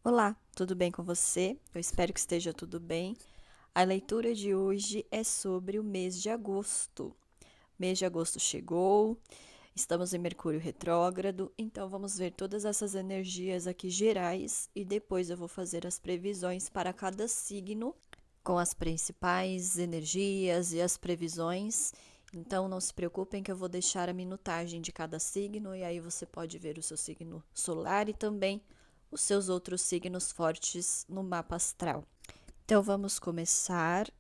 Olá, tudo bem com você? Eu espero que esteja tudo bem. A leitura de hoje é sobre o mês de agosto. Mês de agosto chegou, estamos em Mercúrio retrógrado, então vamos ver todas essas energias aqui gerais e depois eu vou fazer as previsões para cada signo com as principais energias e as previsões. Então não se preocupem que eu vou deixar a minutagem de cada signo e aí você pode ver o seu signo solar e também os seus outros signos fortes no mapa astral. Então vamos começar.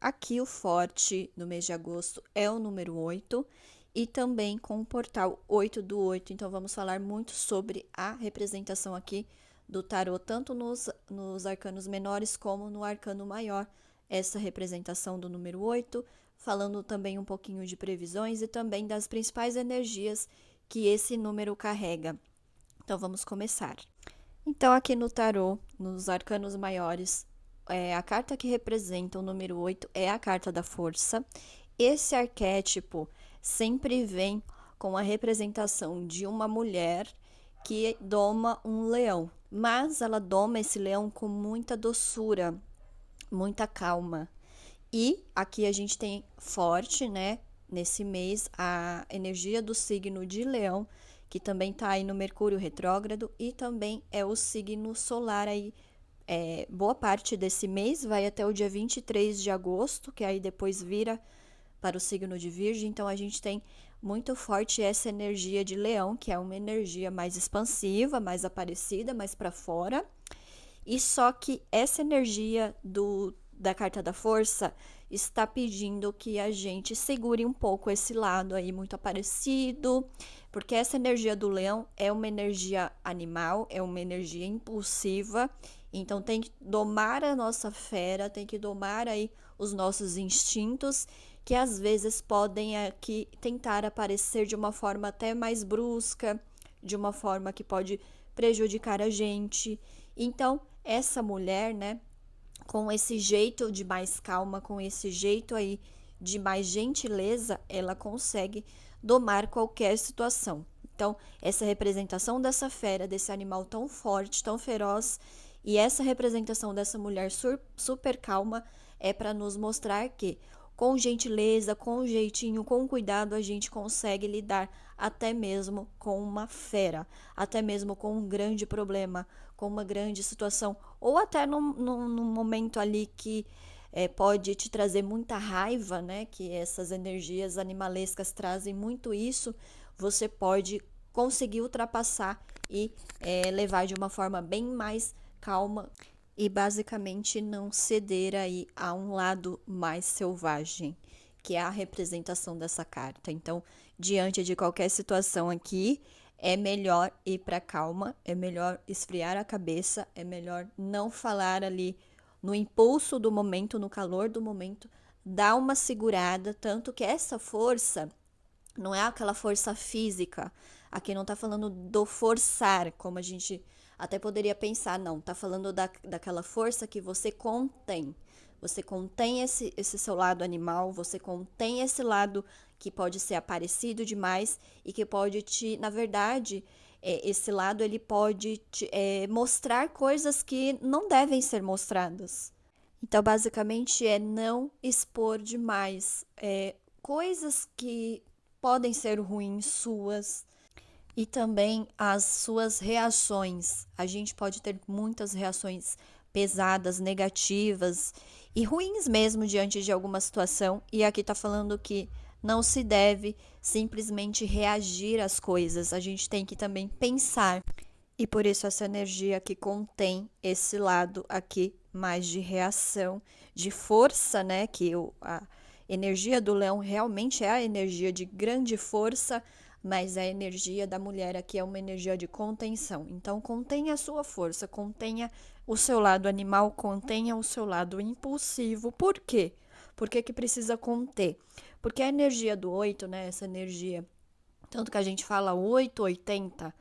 Aqui o forte no mês de agosto é o número 8 e também com o portal 8 do 8. Então vamos falar muito sobre a representação aqui do tarô, tanto nos arcanos menores como no arcano maior. Essa representação do número 8, falando também um pouquinho de previsões e também das principais energias que esse número carrega. Então vamos começar. Então, aqui no tarô, nos arcanos maiores, a carta que representa o número 8 é a carta da força. Esse arquétipo sempre vem com a representação de uma mulher que doma um leão, mas ela doma esse leão com muita doçura, muita calma. E aqui a gente tem forte, né, nesse mês, a energia do signo de Leão, que também tá aí no Mercúrio retrógrado, e também é o signo solar aí. Boa parte desse mês vai até o dia 23 de agosto, que aí depois vira para o signo de Virgem. Então a gente tem muito forte essa energia de Leão, que é uma energia mais expansiva, mais aparecida, mais para fora. E só que essa energia da carta da força está pedindo que a gente segure um pouco esse lado aí muito aparecido, porque essa energia do leão é uma energia animal, é uma energia impulsiva, então tem que domar a nossa fera, tem que domar aí os nossos instintos, que às vezes podem aqui tentar aparecer de uma forma até mais brusca, de uma forma que pode prejudicar a gente. Então, essa mulher, né, com esse jeito de mais calma, com esse jeito aí de mais gentileza, ela consegue domar qualquer situação. Então, essa representação dessa fera, desse animal tão forte, tão feroz, e essa representação dessa mulher super calma é para nos mostrar que com gentileza, com jeitinho, com cuidado, a gente consegue lidar até mesmo com uma fera, até mesmo com um grande problema, com uma grande situação, ou até num momento ali que pode te trazer muita raiva, né? Que essas energias animalescas trazem muito isso, você pode conseguir ultrapassar e levar de uma forma bem mais calma e basicamente não ceder aí a um lado mais selvagem, que é a representação dessa carta. Então, diante de qualquer situação aqui, é melhor ir para calma, é melhor esfriar a cabeça, é melhor não falar ali no impulso do momento, no calor do momento, dar uma segurada, tanto que essa força não é aquela força física. Aqui não tá falando do forçar, como a gente até poderia pensar, não. Tá falando daquela força que você contém. Você contém esse seu lado animal, você contém esse lado que pode ser aparecido demais e que pode te, na verdade, esse lado ele pode te, mostrar coisas que não devem ser mostradas. Então, basicamente, é não expor demais coisas que podem ser ruins suas e também as suas reações. A gente pode ter muitas reações pesadas, negativas e ruins mesmo diante de alguma situação. E aqui tá falando que não se deve simplesmente reagir às coisas. A gente tem que também pensar. E por isso essa energia que contém esse lado aqui mais de reação, de força, né? A energia do leão realmente é a energia de grande força, mas a energia da mulher aqui é uma energia de contenção. Então contenha a sua força, contenha o seu lado animal, contenha o seu lado impulsivo. Por quê? Por que que precisa conter? Porque a energia do 8, né? Essa energia, tanto que a gente fala 880,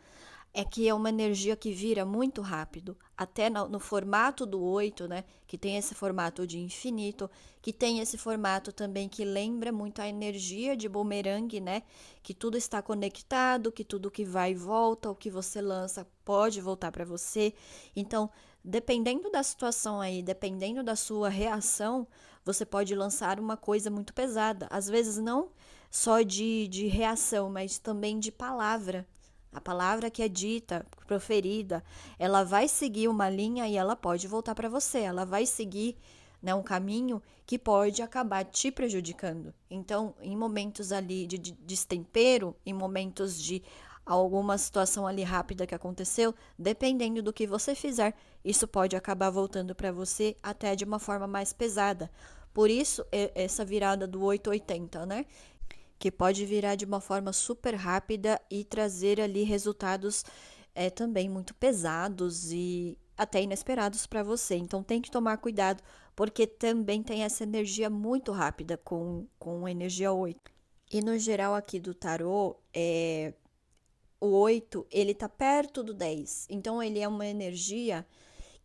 é que é uma energia que vira muito rápido, até no formato do 8, né? Que tem esse formato de infinito, que tem esse formato também que lembra muito a energia de bumerangue, né? Que tudo está conectado, que tudo que vai e volta, o que você lança pode voltar para você. Então, dependendo da situação aí, dependendo da sua reação, você pode lançar uma coisa muito pesada. Às vezes, não só de reação, mas também de palavra. A palavra que é dita, proferida, ela vai seguir uma linha e ela pode voltar para você. Ela vai seguir, né, um caminho que pode acabar te prejudicando. Então, em momentos ali de destempero, em momentos de alguma situação ali rápida que aconteceu, dependendo do que você fizer, isso pode acabar voltando para você até de uma forma mais pesada. Por isso, essa virada do 880, né? Que pode virar de uma forma super rápida e trazer ali resultados também muito pesados e até inesperados para você. Então tem que tomar cuidado, porque também tem essa energia muito rápida com a energia 8. E no geral aqui do tarô, o 8 ele tá perto do 10. Então ele é uma energia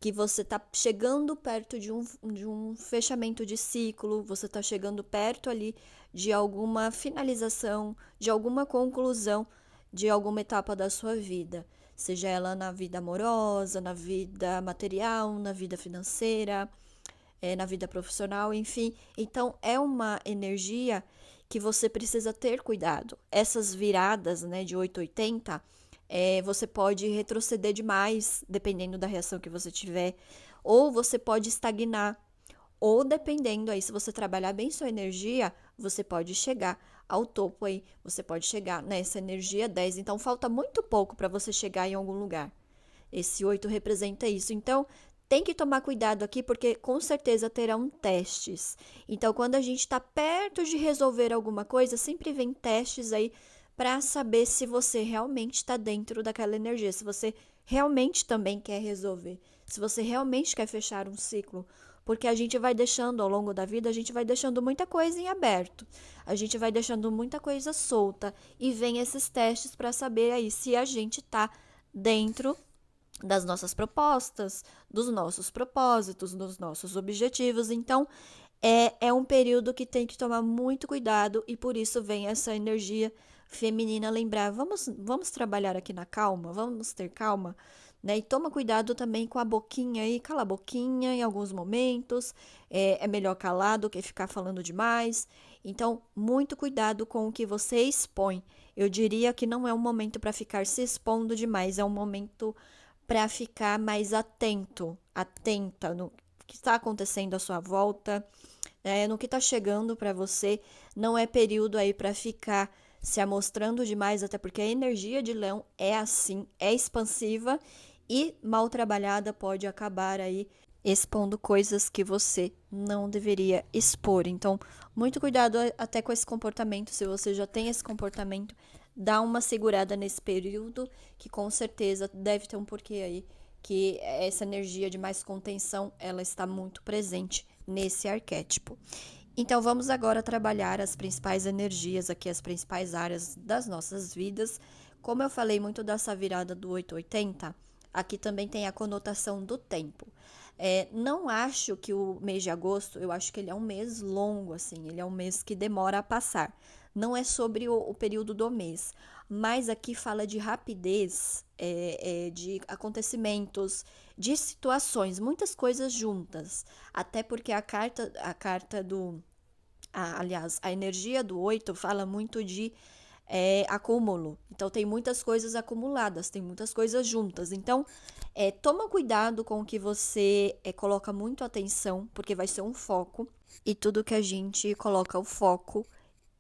que você está chegando perto de um fechamento de ciclo, você está chegando perto ali de alguma finalização, de alguma conclusão de alguma etapa da sua vida, seja ela na vida amorosa, na vida material, na vida financeira, na vida profissional, enfim. Então, é uma energia que você precisa ter cuidado. Essas viradas, né, de 880, você pode retroceder demais, dependendo da reação que você tiver, ou você pode estagnar, ou dependendo aí, se você trabalhar bem sua energia, você pode chegar ao topo aí, você pode chegar nessa energia 10. Então, falta muito pouco para você chegar em algum lugar. Esse 8 representa isso. Então, tem que tomar cuidado aqui, porque com certeza terão testes. Então, quando a gente está perto de resolver alguma coisa, sempre vem testes aí para saber se você realmente está dentro daquela energia, se você realmente também quer resolver, se você realmente quer fechar um ciclo. Porque a gente vai deixando ao longo da vida, a gente vai deixando muita coisa em aberto, a gente vai deixando muita coisa solta e vem esses testes para saber aí se a gente está dentro das nossas propostas, dos nossos propósitos, dos nossos objetivos. Então, é um período que tem que tomar muito cuidado e por isso vem essa energia feminina lembrar, vamos trabalhar aqui na calma, vamos ter calma, né? E toma cuidado também com a boquinha aí, cala a boquinha em alguns momentos, é melhor calar do que ficar falando demais. Então, muito cuidado com o que você expõe. Eu diria que não é um momento para ficar se expondo demais, é um momento para ficar mais atento, atenta no que está acontecendo à sua volta, no que está chegando para você. Não é período aí para ficar se amostrando demais, até porque a energia de leão é assim, é expansiva e mal trabalhada pode acabar aí expondo coisas que você não deveria expor. Então, muito cuidado até com esse comportamento. Se você já tem esse comportamento, dá uma segurada nesse período, que com certeza deve ter um porquê aí, que essa energia de mais contenção, ela está muito presente nesse arquétipo. Então, vamos agora trabalhar as principais energias aqui, as principais áreas das nossas vidas. Como eu falei muito dessa virada do 880, aqui também tem a conotação do tempo. Não acho que o mês de agosto, eu acho que ele é um mês longo, assim, ele é um mês que demora a passar. Não é sobre o período do mês, mas aqui fala de rapidez, de acontecimentos, de situações, muitas coisas juntas. Até porque a carta do. Aliás, a energia do 8 fala muito de acúmulo. Então, tem muitas coisas acumuladas, tem muitas coisas juntas. Então, toma cuidado com o que você coloca muito atenção, porque vai ser um foco. E tudo que a gente coloca o foco,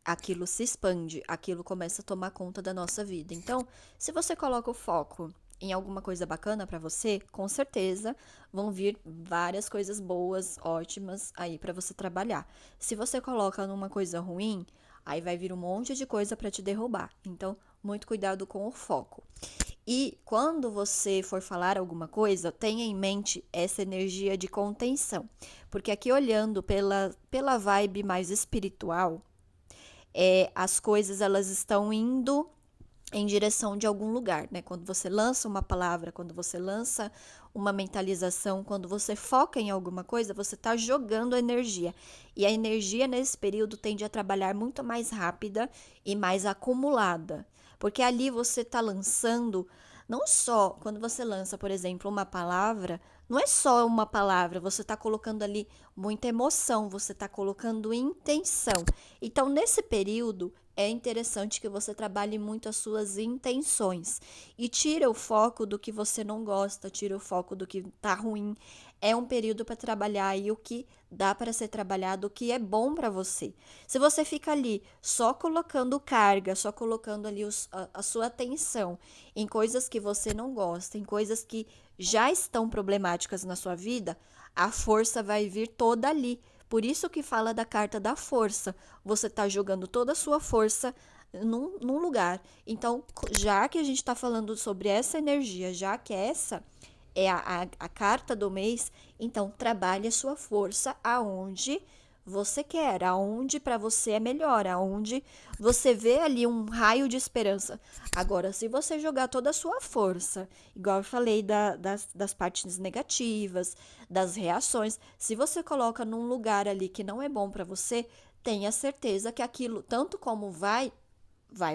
aquilo se expande, aquilo começa a tomar conta da nossa vida. Então, se você coloca o foco em alguma coisa bacana para você, com certeza vão vir várias coisas boas, ótimas aí para você trabalhar. Se você coloca numa coisa ruim, aí vai vir um monte de coisa para te derrubar. Então, muito cuidado com o foco. E quando você for falar alguma coisa, tenha em mente essa energia de contenção. Porque aqui olhando pela vibe mais espiritual, as coisas elas estão indo em direção de algum lugar, né? Quando você lança uma palavra, quando você lança uma mentalização, quando você foca em alguma coisa, você está jogando energia. E a energia nesse período tende a trabalhar muito mais rápida e mais acumulada. Porque ali você está lançando, não só quando você lança, por exemplo, uma palavra, não é só uma palavra, você está colocando ali muita emoção, você está colocando intenção. Então, nesse período, é interessante que você trabalhe muito as suas intenções e tira o foco do que você não gosta, tira o foco do que tá ruim. É um período para trabalhar aí o que dá para ser trabalhado, o que é bom para você. Se você fica ali só colocando carga, só colocando ali a sua atenção em coisas que você não gosta, em coisas que já estão problemáticas na sua vida, a força vai vir toda ali. Por isso que fala da carta da força. Você está jogando toda a sua força num lugar. Então, já que a gente está falando sobre essa energia, já que essa é a carta do mês, então trabalhe a sua força aonde você quer, aonde para você é melhor, aonde você vê ali um raio de esperança. Agora, se você jogar toda a sua força, igual eu falei das partes negativas, das reações, se você coloca num lugar ali que não é bom para você, tenha certeza que aquilo, tanto como vai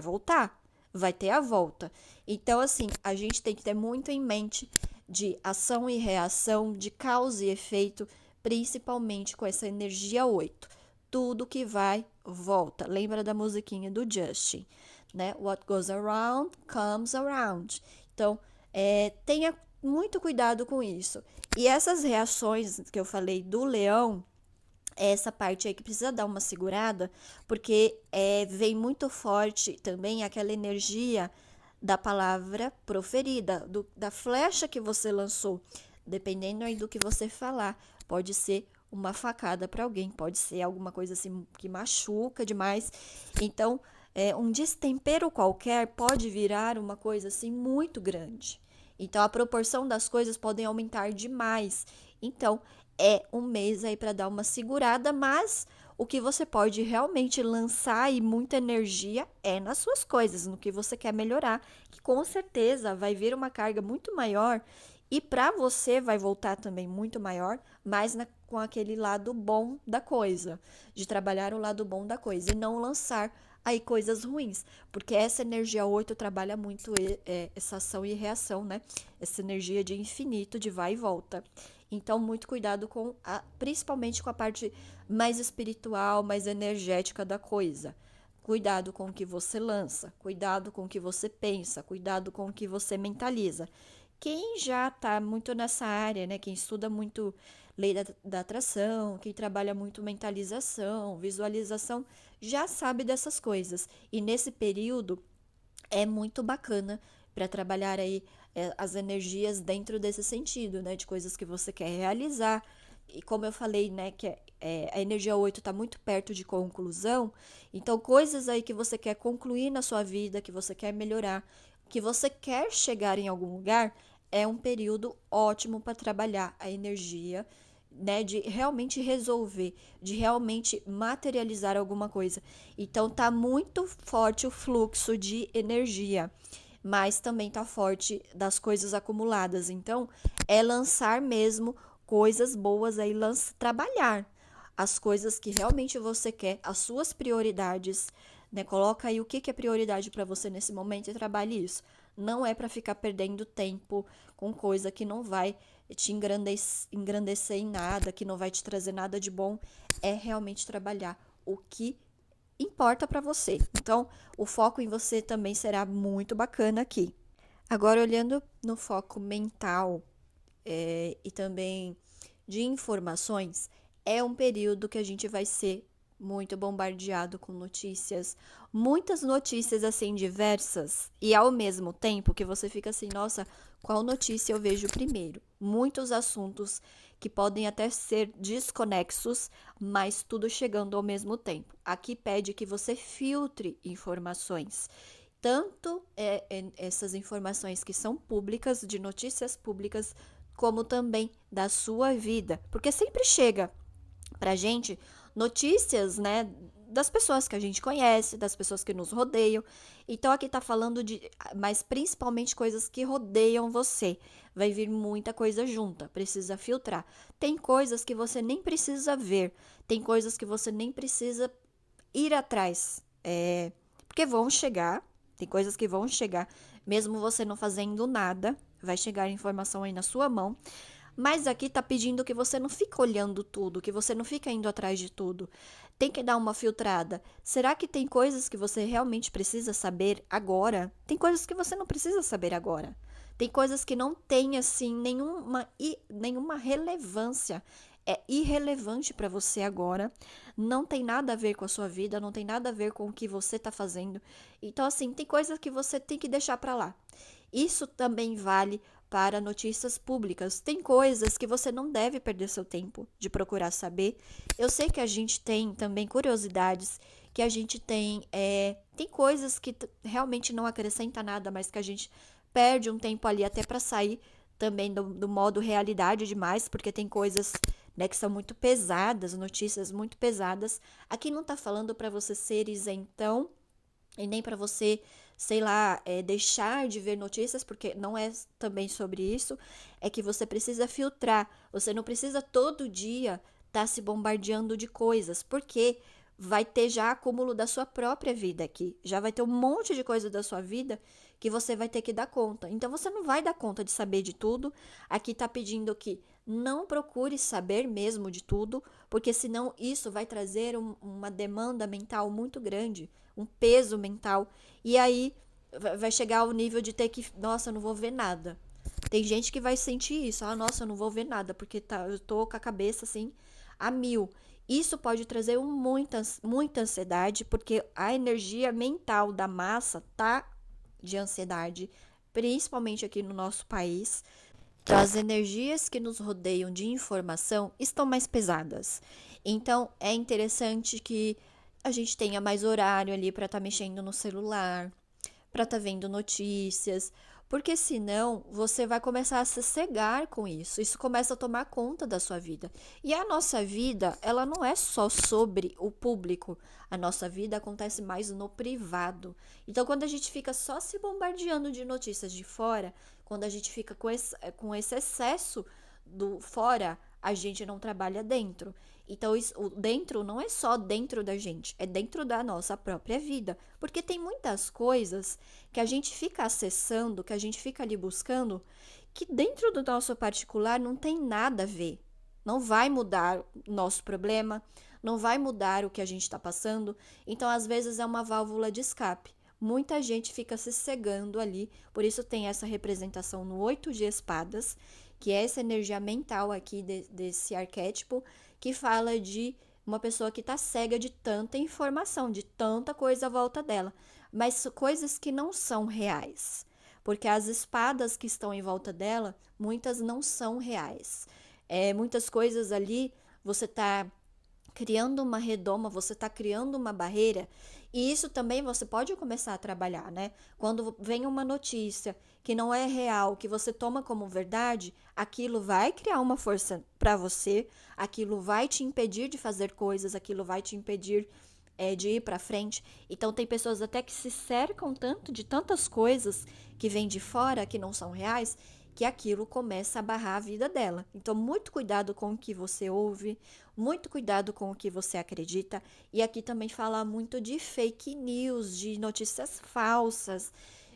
voltar, vai ter a volta. Então, assim, a gente tem que ter muito em mente de ação e reação, de causa e efeito, principalmente com essa energia 8. Tudo que vai, volta. Lembra da musiquinha do Justin, né? What goes around, comes around. Então, tenha muito cuidado com isso. E essas reações que eu falei do leão, essa parte aí que precisa dar uma segurada, porque vem muito forte também aquela energia da palavra proferida, da flecha que você lançou. Dependendo aí do que você falar, pode ser uma facada para alguém, pode ser alguma coisa assim que machuca demais. Então, um destempero qualquer pode virar uma coisa assim muito grande. Então, a proporção das coisas podem aumentar demais. Então, é um mês aí para dar uma segurada, mas o que você pode realmente lançar aí muita energia é nas suas coisas, no que você quer melhorar, que com certeza vai vir uma carga muito maior e para você vai voltar também muito maior, mas com aquele lado bom da coisa, de trabalhar o lado bom da coisa e não lançar aí coisas ruins, porque essa energia 8 trabalha muito essa ação e reação, né? Essa energia de infinito, de vai e volta. Então, muito cuidado principalmente com a parte mais espiritual, mais energética da coisa. Cuidado com o que você lança, cuidado com o que você pensa, cuidado com o que você mentaliza. Quem já está muito nessa área, né? Quem estuda muito lei da atração, quem trabalha muito mentalização, visualização, já sabe dessas coisas. E nesse período é muito bacana para trabalhar aí as energias dentro desse sentido, né? De coisas que você quer realizar. E como eu falei, né, que a energia 8 está muito perto de conclusão, então coisas aí que você quer concluir na sua vida, que você quer melhorar, que você quer chegar em algum lugar, é um período ótimo para trabalhar a energia, né, de realmente resolver, de realmente materializar alguma coisa. Então tá muito forte o fluxo de energia, mas também tá forte das coisas acumuladas. Então é lançar mesmo coisas boas aí, trabalhar as coisas que realmente você quer, as suas prioridades, né? Coloca aí o que é prioridade para você nesse momento e trabalhe isso. Não é para ficar perdendo tempo com coisa que não vai te engrandecer em nada, que não vai te trazer nada de bom. É realmente trabalhar o que importa para você. Então, o foco em você também será muito bacana aqui. Agora, olhando no foco mental, e também de informações, é um período que a gente vai ser muito bombardeado com notícias, muitas notícias assim diversas, e ao mesmo tempo que você fica assim, nossa, qual notícia eu vejo primeiro? Muitos assuntos que podem até ser desconexos, mas tudo chegando ao mesmo tempo. Aqui pede que você filtre informações, tanto essas informações que são públicas, de notícias públicas, como também da sua vida, porque sempre chega pra gente notícias, né, das pessoas que a gente conhece, das pessoas que nos rodeiam. Então aqui tá falando mas principalmente coisas que rodeiam você. Vai vir muita coisa junta, precisa filtrar. Tem coisas que você nem precisa ver, tem coisas que você nem precisa ir atrás. Porque vão chegar, tem coisas que vão chegar, mesmo você não fazendo nada, vai chegar a informação aí na sua mão. Mas aqui tá pedindo que você não fica olhando tudo, que você não fica indo atrás de tudo. Tem que dar uma filtrada. Será que tem coisas que você realmente precisa saber agora? Tem coisas que você não precisa saber agora. Tem coisas que não têm, assim, nenhuma relevância. É irrelevante para você agora. Não tem nada a ver com a sua vida, não tem nada a ver com o que você tá fazendo. Então, assim, tem coisas que você tem que deixar para lá. Isso também vale para notícias públicas. Tem coisas que você não deve perder seu tempo de procurar saber. Eu sei que a gente tem também curiosidades, que a gente tem coisas que realmente não acrescenta nada, mas que a gente perde um tempo ali até para sair também do modo realidade demais, porque tem coisas, né, que são muito pesadas, notícias muito pesadas. Aqui não tá falando para você ser isentão e nem para você, sei lá, deixar de ver notícias, porque não é também sobre isso. É que você precisa filtrar. Você não precisa todo dia estar se bombardeando de coisas, porque vai ter já acúmulo da sua própria vida aqui. Já vai ter um monte de coisa da sua vida que você vai ter que dar conta. Então você não vai dar conta de saber de tudo. Aqui tá pedindo que não procure saber mesmo de tudo, porque senão isso vai trazer uma demanda mental muito grande, um peso mental, e aí vai chegar ao nível de ter que, nossa, eu não vou ver nada. Tem gente que vai sentir isso, nossa, eu não vou ver nada, porque eu tô com a cabeça assim a mil. Isso pode trazer muita ansiedade, porque a energia mental da massa tá de ansiedade, principalmente aqui no nosso país. Então, as energias que nos rodeiam de informação estão mais pesadas. Então, é interessante que a gente tenha mais horário ali para estar mexendo no celular, para estar vendo notícias, porque senão você vai começar a se cegar com isso. Isso começa a tomar conta da sua vida. E a nossa vida, ela não é só sobre o público. A nossa vida acontece mais no privado. Então, quando a gente fica só se bombardeando de notícias de fora, quando a gente fica com esse excesso do fora, a gente não trabalha dentro. Então, o dentro não é só dentro da gente, é dentro da nossa própria vida. Porque tem muitas coisas que a gente fica acessando, que a gente fica ali buscando, que dentro do nosso particular não tem nada a ver. Não vai mudar o nosso problema, não vai mudar o que a gente está passando. Então, às vezes, é uma válvula de escape. Muita gente fica se cegando ali, por isso tem essa representação no 8 de espadas, que é essa energia mental aqui desse arquétipo, que fala de uma pessoa que está cega de tanta informação, de tanta coisa à volta dela, mas coisas que não são reais, porque as espadas que estão em volta dela, muitas não são reais. Muitas coisas ali, você está criando uma redoma, você está criando uma barreira, e isso também você pode começar a trabalhar, né? Quando vem uma notícia que não é real, que você toma como verdade, aquilo vai criar uma força para você, aquilo vai te impedir de fazer coisas, aquilo vai te impedir de ir para frente. Então tem pessoas até que se cercam tanto de tantas coisas que vêm de fora, que não são reais, que aquilo começa a barrar a vida dela. Então, muito cuidado com o que você ouve, muito cuidado com o que você acredita. E aqui também fala muito de fake news, de notícias falsas,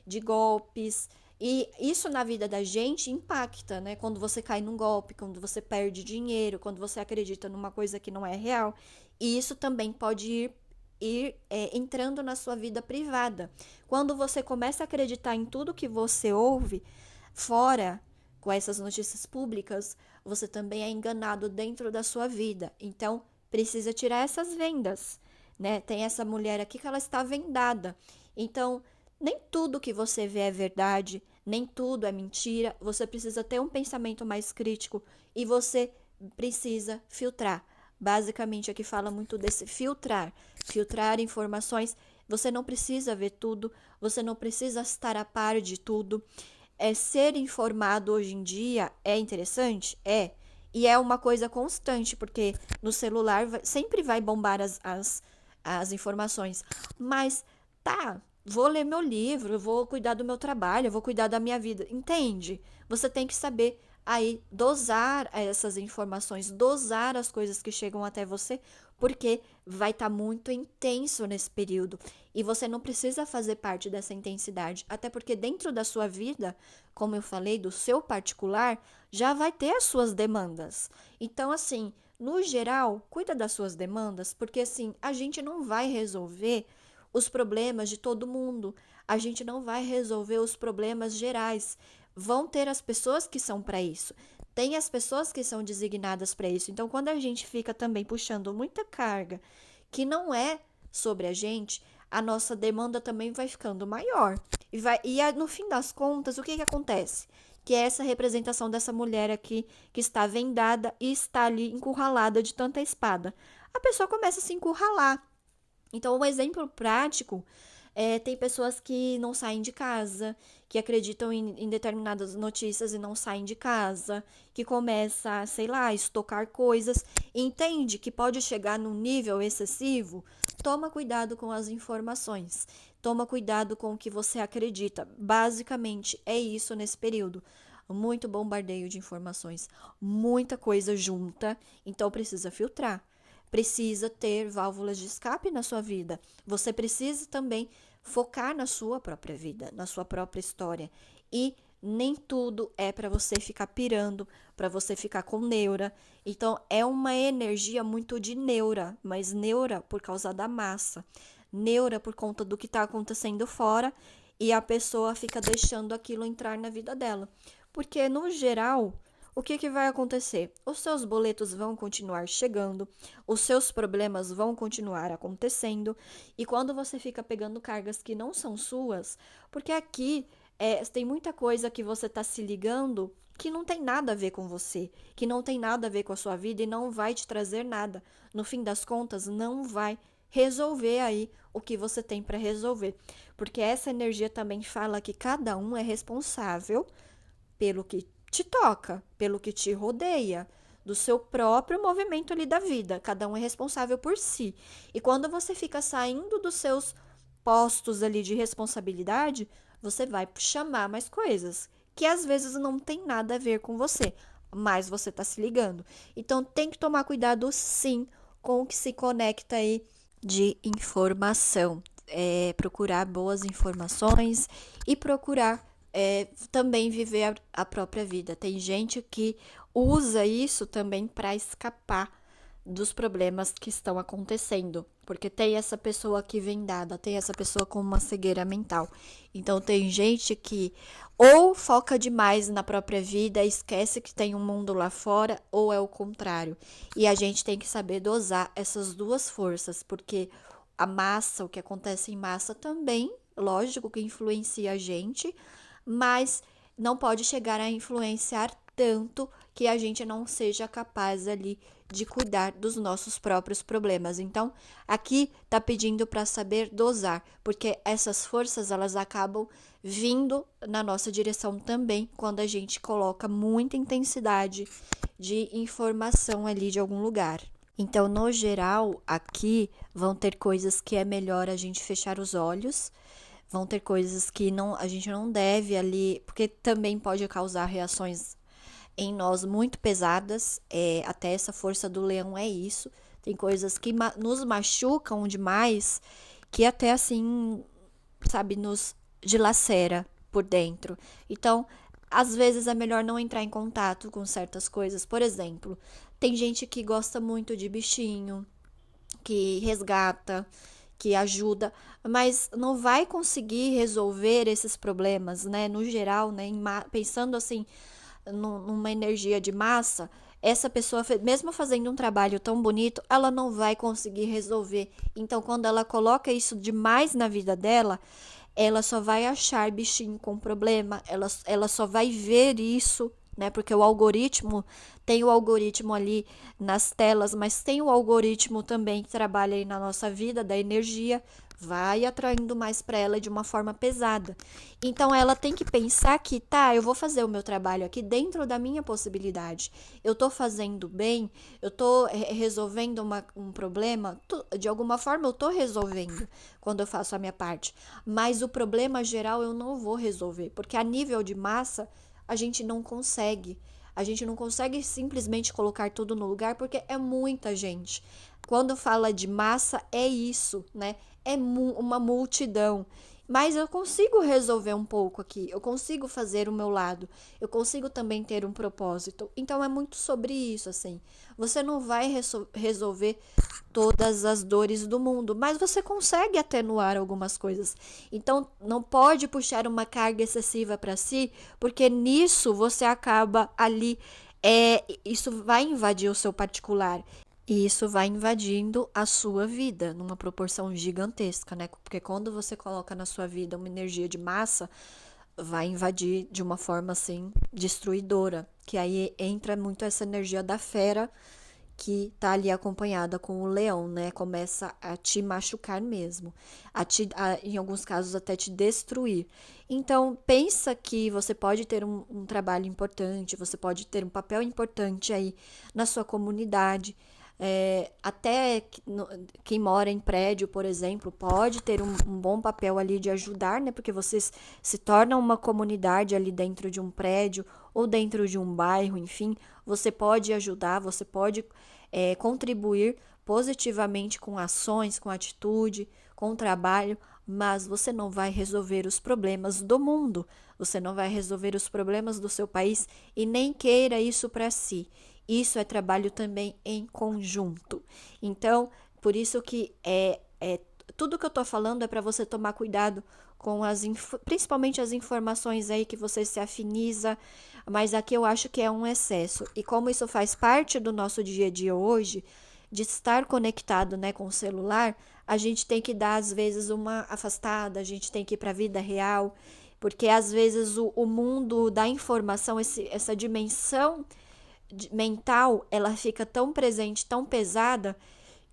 de golpes. E isso na vida da gente impacta, né? Quando você cai num golpe, quando você perde dinheiro, quando você acredita numa coisa que não é real. E isso também pode ir entrando na sua vida privada. Quando você começa a acreditar em tudo que você ouve, fora com essas notícias públicas, você também é enganado dentro da sua vida. Então, precisa tirar essas vendas, né? Tem essa mulher aqui que ela está vendada. Então, nem tudo que você vê é verdade, nem tudo é mentira. Você precisa ter um pensamento mais crítico e você precisa filtrar. Basicamente, aqui fala muito desse filtrar. Filtrar informações. Você não precisa ver tudo, você não precisa estar a par de tudo. Ser informado hoje em dia é interessante? É. E é uma coisa constante, porque no celular sempre vai bombar as informações. Mas, tá, vou ler meu livro, vou cuidar do meu trabalho, vou cuidar da minha vida. Entende? Você tem que saber aí dosar essas informações, dosar as coisas que chegam até você, porque vai estar muito intenso nesse período. E você não precisa fazer parte dessa intensidade, até porque dentro da sua vida, como eu falei, do seu particular, já vai ter as suas demandas. Então, assim, no geral, cuida das suas demandas, porque assim, a gente não vai resolver os problemas de todo mundo. A gente não vai resolver os problemas gerais. Vão ter as pessoas que são para isso. Tem as pessoas que são designadas para isso. Então, quando a gente fica também puxando muita carga que não é sobre a nossa demanda também vai ficando maior. No fim das contas, o que que acontece? Que é essa representação dessa mulher aqui que está vendada e está ali encurralada de tanta espada. A pessoa começa a se encurralar. Então, um exemplo prático tem pessoas que não saem de casa, que acreditam em determinadas notícias e não saem de casa, que começa, sei lá, a estocar coisas, entende que pode chegar num nível excessivo. Toma cuidado com as informações, toma cuidado com o que você acredita. Basicamente, é isso nesse período. Muito bombardeio de informações, muita coisa junta, então precisa filtrar. Precisa ter válvulas de escape na sua vida. Você precisa também focar na sua própria vida, na sua própria história. E nem tudo é para você ficar pirando, para você ficar com neura. Então, é uma energia muito de neura, mas neura por causa da massa. Neura por conta do que está acontecendo fora e a pessoa fica deixando aquilo entrar na vida dela. Porque, no geral, o que vai acontecer? Os seus boletos vão continuar chegando, os seus problemas vão continuar acontecendo, e quando você fica pegando cargas que não são suas, porque aqui tem muita coisa que você está se ligando que não tem nada a ver com você, que não tem nada a ver com a sua vida e não vai te trazer nada. No fim das contas, não vai resolver aí o que você tem para resolver. Porque essa energia também fala que cada um é responsável pelo que te toca, pelo que te rodeia, do seu próprio movimento ali da vida. Cada um é responsável por si. E quando você fica saindo dos seus postos ali de responsabilidade, você vai chamar mais coisas que às vezes não tem nada a ver com você, mas você tá se ligando. Então tem que tomar cuidado sim com o que se conecta aí de informação. Procurar boas informações e procurar também viver a própria vida. Tem gente que usa isso também para escapar dos problemas que estão acontecendo, porque tem essa pessoa aqui vendada, tem essa pessoa com uma cegueira mental. Então tem gente que ou foca demais na própria vida, esquece que tem um mundo lá fora, ou é o contrário. E a gente tem que saber dosar essas duas forças, porque a massa, o que acontece em massa também, lógico que influencia a gente, mas não pode chegar a influenciar tanto que a gente não seja capaz ali de cuidar dos nossos próprios problemas. Então, aqui tá pedindo para saber dosar, porque essas forças elas acabam vindo na nossa direção também quando a gente coloca muita intensidade de informação ali de algum lugar. Então, no geral, aqui vão ter coisas que é melhor a gente fechar os olhos, vão ter coisas que a gente não deve ali, porque também pode causar reações em nós muito pesadas. Até essa força do leão é isso. Tem coisas que nos machucam demais, que até assim, sabe, nos dilacera por dentro. Então, às vezes é melhor não entrar em contato com certas coisas. Por exemplo, tem gente que gosta muito de bichinho, que resgata, que ajuda, mas não vai conseguir resolver esses problemas, né? No geral, né? Pensando assim, numa energia de massa, essa pessoa, mesmo fazendo um trabalho tão bonito, ela não vai conseguir resolver. Então, quando ela coloca isso demais na vida dela, ela só vai achar bichinho com problema, ela só vai ver isso né? Porque o algoritmo, tem o algoritmo ali nas telas, mas tem o algoritmo também que trabalha aí na nossa vida, da energia, vai atraindo mais para ela de uma forma pesada. Então ela tem que pensar que, tá, eu vou fazer o meu trabalho aqui dentro da minha possibilidade. Eu tô fazendo bem, eu tô resolvendo um problema, de alguma forma eu tô resolvendo quando eu faço a minha parte. Mas o problema geral eu não vou resolver, porque a nível de massa a gente não consegue. A gente não consegue simplesmente colocar tudo no lugar porque é muita gente. Quando fala de massa, é isso, né? É uma multidão. Mas eu consigo resolver um pouco aqui, eu consigo fazer o meu lado, eu consigo também ter um propósito. Então é muito sobre isso, assim. Você não vai resolver todas as dores do mundo, mas você consegue atenuar algumas coisas. Então não pode puxar uma carga excessiva para si, porque nisso você acaba ali, isso vai invadir o seu particular. E isso vai invadindo a sua vida numa proporção gigantesca, né? Porque quando você coloca na sua vida uma energia de massa, vai invadir de uma forma assim destruidora. Que aí entra muito essa energia da fera que tá ali acompanhada com o leão, né? Começa a te machucar mesmo, em alguns casos até te destruir. Então, pensa que você pode ter um trabalho importante, você pode ter um papel importante aí na sua comunidade. Até quem mora em prédio, por exemplo, pode ter um bom papel ali de ajudar, né? Porque vocês se tornam uma comunidade ali dentro de um prédio ou dentro de um bairro, enfim, você pode ajudar, você pode contribuir positivamente com ações, com atitude, com trabalho, mas você não vai resolver os problemas do mundo, você não vai resolver os problemas do seu país e nem queira isso para si. Isso é trabalho também em conjunto. Então, por isso que tudo que eu estou falando é para você tomar cuidado com principalmente as informações aí que você se afiniza, mas aqui eu acho que é um excesso. E como isso faz parte do nosso dia a dia hoje, de estar conectado, né, com o celular, a gente tem que dar às vezes uma afastada, a gente tem que ir para a vida real, porque às vezes o mundo da informação, essa dimensão mental, ela fica tão presente, tão pesada,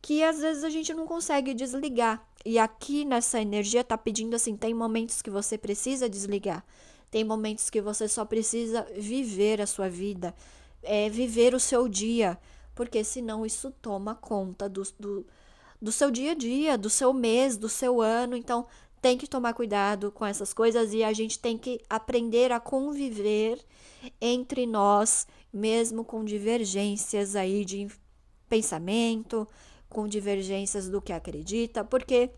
que às vezes a gente não consegue desligar. E aqui nessa energia tá pedindo assim, tem momentos que você precisa desligar, tem momentos que você só precisa viver a sua vida, viver o seu dia, porque senão isso toma conta do seu dia a dia, do seu mês, do seu ano. Então tem que tomar cuidado com essas coisas e a gente tem que aprender a conviver entre nós, mesmo com divergências aí de pensamento, com divergências do que acredita, porque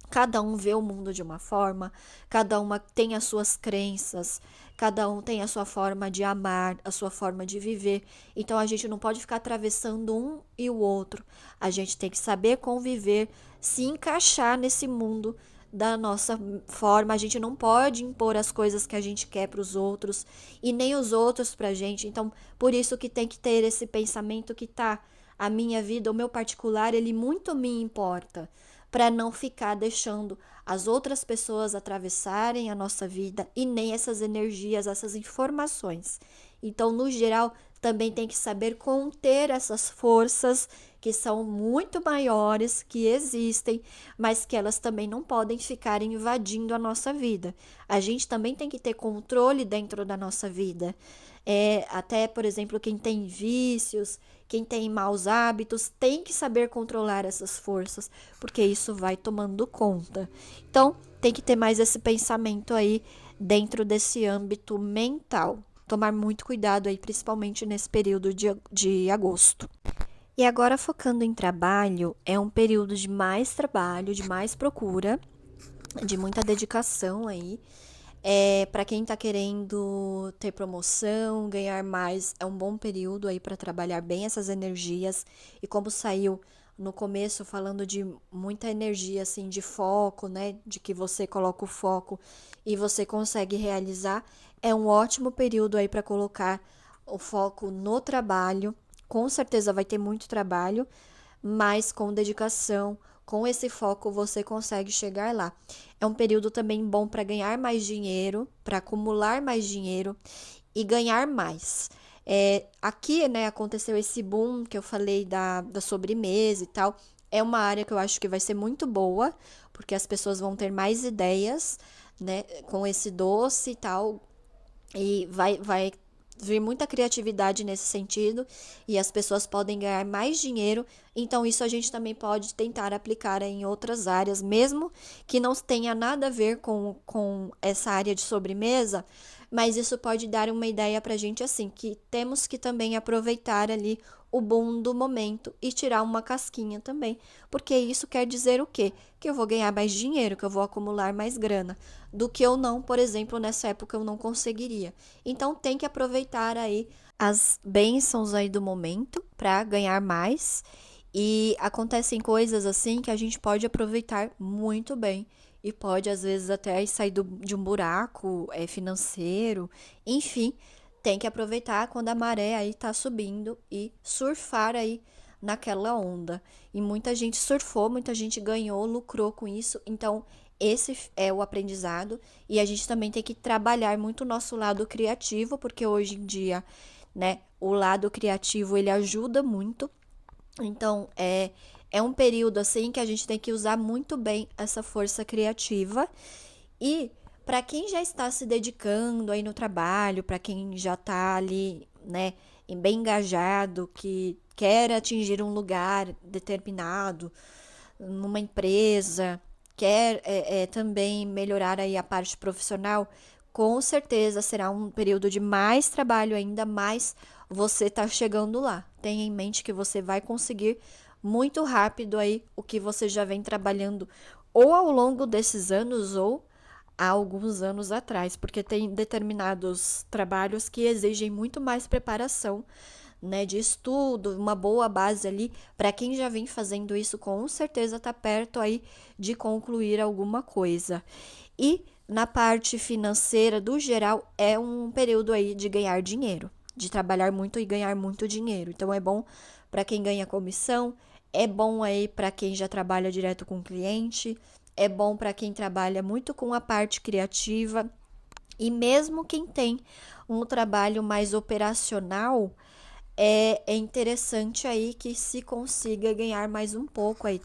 cada um vê o mundo de uma forma, cada uma tem as suas crenças, cada um tem a sua forma de amar, a sua forma de viver. Então a gente não pode ficar atravessando um e o outro. A gente tem que saber conviver, se encaixar nesse mundo da nossa forma. A gente não pode impor as coisas que a gente quer para os outros e nem os outros para a gente. Então, por isso que tem que ter esse pensamento que tá, a minha vida, o meu particular, ele muito me importa, para não ficar deixando as outras pessoas atravessarem a nossa vida e nem essas energias, essas informações. Então, no geral, também tem que saber conter essas forças que são muito maiores, que existem, mas que elas também não podem ficar invadindo a nossa vida. A gente também tem que ter controle dentro da nossa vida. Até, por exemplo, quem tem vícios, quem tem maus hábitos, tem que saber controlar essas forças, porque isso vai tomando conta. Então, tem que ter mais esse pensamento aí dentro desse âmbito mental. Tomar muito cuidado aí, principalmente nesse período de agosto. E agora, focando em trabalho, é um período de mais trabalho, de mais procura, de muita dedicação aí. Para quem está querendo ter promoção, ganhar mais, é um bom período aí para trabalhar bem essas energias. E como saiu no começo falando de muita energia assim de foco, né, de que você coloca o foco e você consegue realizar, é um ótimo período aí para colocar o foco no trabalho. Com certeza vai ter muito trabalho, mas com dedicação, com esse foco você consegue chegar lá. É um período também bom para ganhar mais dinheiro, para acumular mais dinheiro e ganhar mais. Aqui, né, aconteceu esse boom que eu falei da sobremesa e tal. É uma área que eu acho que vai ser muito boa, porque as pessoas vão ter mais ideias, né, com esse doce e tal. E vai vir muita criatividade nesse sentido e as pessoas podem ganhar mais dinheiro. Então, isso a gente também pode tentar aplicar em outras áreas, mesmo que não tenha nada a ver com essa área de sobremesa, mas isso pode dar uma ideia para a gente assim, que temos que também aproveitar ali o boom do momento e tirar uma casquinha também, porque isso quer dizer o quê? Que eu vou ganhar mais dinheiro, que eu vou acumular mais grana, do que eu não, por exemplo, nessa época eu não conseguiria. Então tem que aproveitar aí as bênçãos aí do momento para ganhar mais e acontecem coisas assim que a gente pode aproveitar muito bem e pode às vezes até sair de um buraco financeiro, enfim, tem que aproveitar quando a maré aí tá subindo e surfar aí naquela onda. E muita gente surfou, muita gente ganhou, lucrou com isso. Então, esse é o aprendizado e a gente também tem que trabalhar muito o nosso lado criativo, porque hoje em dia, né, o lado criativo ele ajuda muito. Então, é um período assim que a gente tem que usar muito bem essa força criativa. E para quem já está se dedicando aí no trabalho, para quem já está ali, né, bem engajado, que quer atingir um lugar determinado numa empresa, quer também melhorar aí a parte profissional, com certeza será um período de mais trabalho ainda, mais você está chegando lá. Tenha em mente que você vai conseguir muito rápido aí o que você já vem trabalhando ou ao longo desses anos ou há alguns anos atrás, porque tem determinados trabalhos que exigem muito mais preparação, né, de estudo, uma boa base ali. Para quem já vem fazendo isso, com certeza está perto aí de concluir alguma coisa. E na parte financeira, do geral, é um período aí de ganhar dinheiro, de trabalhar muito e ganhar muito dinheiro. Então é bom para quem ganha comissão, é bom aí para quem já trabalha direto com o cliente, é bom para quem trabalha muito com a parte criativa e mesmo quem tem um trabalho mais operacional, é interessante aí que se consiga ganhar mais um pouco aí.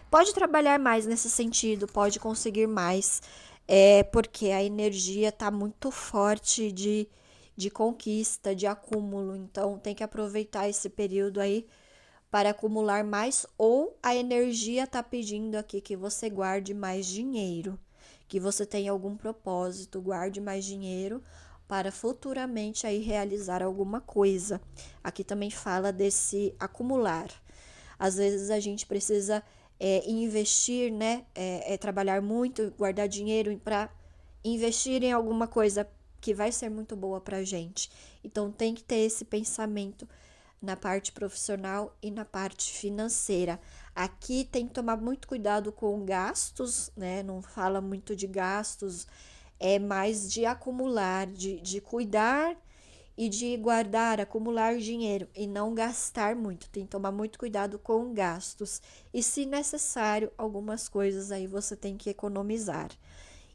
Pode trabalhar mais nesse sentido, pode conseguir mais, porque a energia está muito forte de conquista, de acúmulo. Então tem que aproveitar esse período aí para acumular mais, ou a energia está pedindo aqui que você guarde mais dinheiro, que você tenha algum propósito, guarde mais dinheiro para futuramente aí realizar alguma coisa. Aqui também fala desse acumular. Às vezes a gente precisa investir, né? Trabalhar muito, guardar dinheiro para investir em alguma coisa que vai ser muito boa para a gente. Então tem que ter esse pensamento na parte profissional e na parte financeira. Aqui tem que tomar muito cuidado com gastos, né? Não fala muito de gastos, é mais de acumular, de cuidar e de guardar, acumular dinheiro e não gastar muito. Tem que tomar muito cuidado com gastos. E, se necessário, algumas coisas aí você tem que economizar.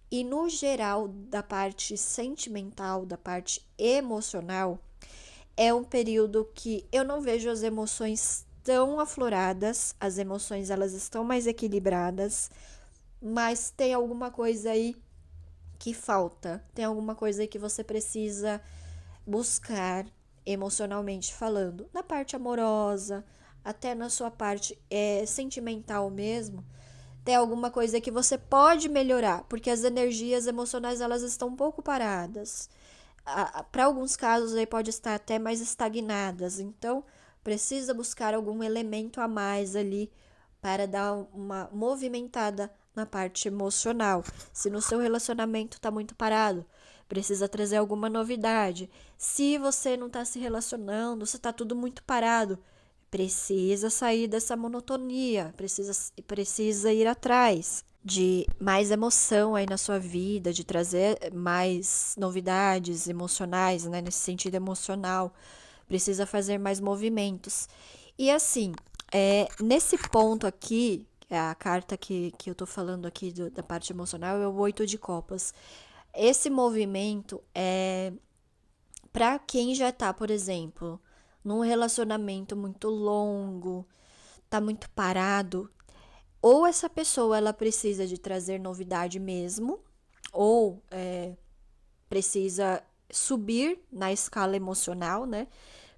E no geral, da parte sentimental, da parte emocional, é um período que eu não vejo as emoções tão afloradas, as emoções elas estão mais equilibradas, mas tem alguma coisa aí que falta, tem alguma coisa aí que você precisa buscar emocionalmente falando, na parte amorosa, até na sua parte sentimental mesmo. Tem alguma coisa que você pode melhorar, porque as energias emocionais elas estão um pouco paradas. Para alguns casos aí pode estar até mais estagnadas, então precisa buscar algum elemento a mais ali para dar uma movimentada na parte emocional. Se no seu relacionamento está muito parado, precisa trazer alguma novidade. Se você não está se relacionando, se está tudo muito parado, precisa sair dessa monotonia, precisa ir atrás de mais emoção aí na sua vida, de trazer mais novidades emocionais, né, nesse sentido emocional, precisa fazer mais movimentos. E assim, nesse ponto aqui, a carta que eu tô falando aqui da parte emocional é o 8 de copas. Esse movimento Para quem já tá, por exemplo, num relacionamento muito longo, tá muito parado, ou essa pessoa ela precisa de trazer novidade mesmo, ou precisa subir na escala emocional, né?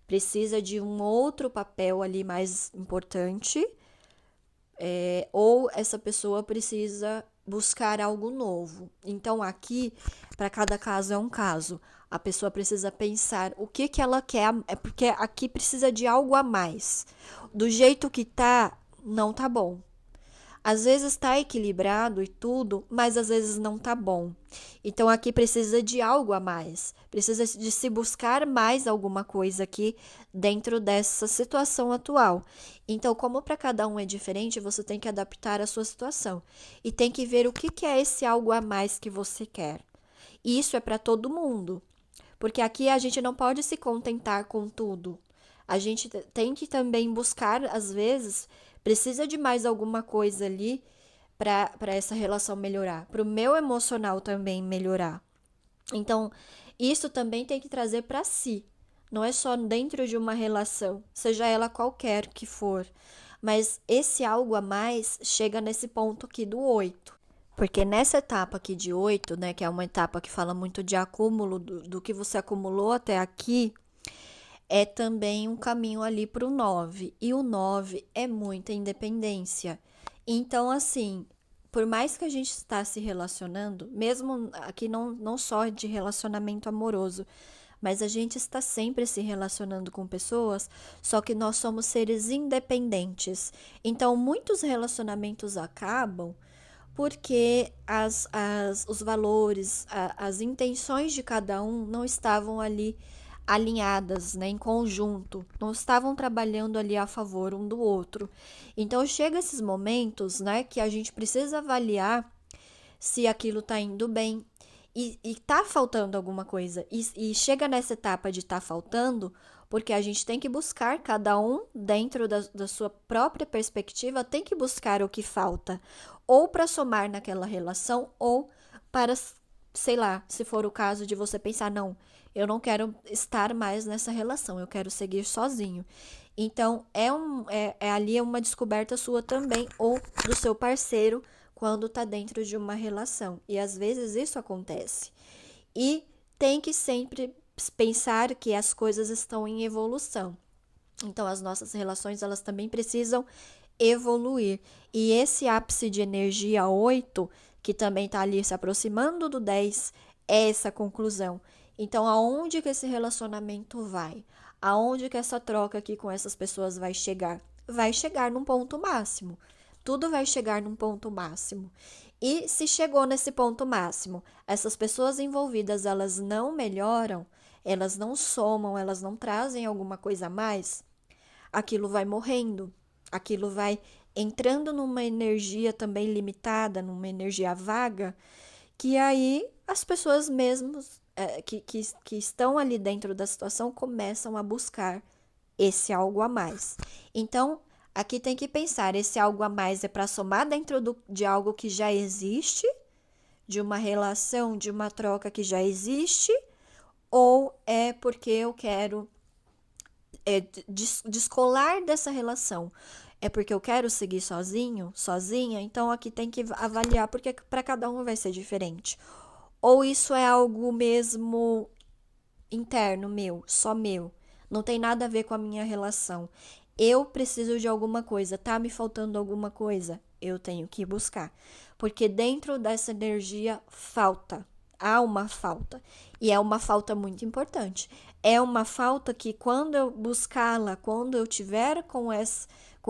Precisa de um outro papel ali mais importante, ou essa pessoa precisa buscar algo novo. Então, aqui, para cada caso é um caso. A pessoa precisa pensar o que que ela quer, é porque aqui precisa de algo a mais. Do jeito que tá, não tá bom. Às vezes está equilibrado e tudo, mas às vezes não tá bom. Então aqui precisa de algo a mais. Precisa de se buscar mais alguma coisa aqui dentro dessa situação atual. Então, como para cada um é diferente, você tem que adaptar a sua situação e tem que ver o que que é esse algo a mais que você quer. E isso é para todo mundo, porque aqui a gente não pode se contentar com tudo. A gente tem que também buscar, às vezes, precisa de mais alguma coisa ali para essa relação melhorar, para o meu emocional também melhorar. Então, isso também tem que trazer para si. Não é só dentro de uma relação, seja ela qualquer que for. Mas esse algo a mais chega nesse ponto aqui do 8. Porque nessa etapa aqui de 8, né, que é uma etapa que fala muito de acúmulo, do que você acumulou até aqui, é também um caminho ali para o 9. E o 9 é muita independência. Então, assim, por mais que a gente está se relacionando, mesmo aqui não só de relacionamento amoroso, mas a gente está sempre se relacionando com pessoas, só que nós somos seres independentes. Então, muitos relacionamentos acabam porque os valores, as intenções de cada um não estavam ali alinhadas, né, em conjunto, não estavam trabalhando ali a favor um do outro. Então chega esses momentos, né, que a gente precisa avaliar se aquilo tá indo bem e tá faltando alguma coisa. E chega nessa etapa de tá faltando, porque a gente tem que buscar, cada um dentro da sua própria perspectiva, tem que buscar o que falta, ou para somar naquela relação, ou para, sei lá, se for o caso de você pensar, não, eu não quero estar mais nessa relação, eu quero seguir sozinho. Então, ali uma descoberta sua também, ou do seu parceiro, quando tá dentro de uma relação. E às vezes isso acontece. E tem que sempre pensar que as coisas estão em evolução. Então, as nossas relações, elas também precisam evoluir. E esse ápice de energia 8, que também está ali se aproximando do 10, é essa conclusão. Então, aonde que esse relacionamento vai? Aonde que essa troca aqui com essas pessoas vai chegar? Vai chegar num ponto máximo. Tudo vai chegar num ponto máximo. E se chegou nesse ponto máximo, essas pessoas envolvidas, elas não melhoram, elas não somam, elas não trazem alguma coisa a mais, aquilo vai morrendo, aquilo vai entrando numa energia também limitada, numa energia vaga, que aí as pessoas mesmas que estão ali dentro da situação começam a buscar esse algo a mais. Então, aqui tem que pensar, esse algo a mais é para somar dentro de algo que já existe, de uma relação, de uma troca que já existe, ou é porque eu quero descolar dessa relação? É porque eu quero seguir sozinho, sozinha? Então aqui tem que avaliar, porque para cada um vai ser diferente. Ou isso é algo mesmo interno meu, só meu. Não tem nada a ver com a minha relação. Eu preciso de alguma coisa, tá me faltando alguma coisa? Eu tenho que buscar. Porque dentro dessa energia falta. Há uma falta. E é uma falta muito importante. É uma falta que quando eu buscá-la, quando eu tiver com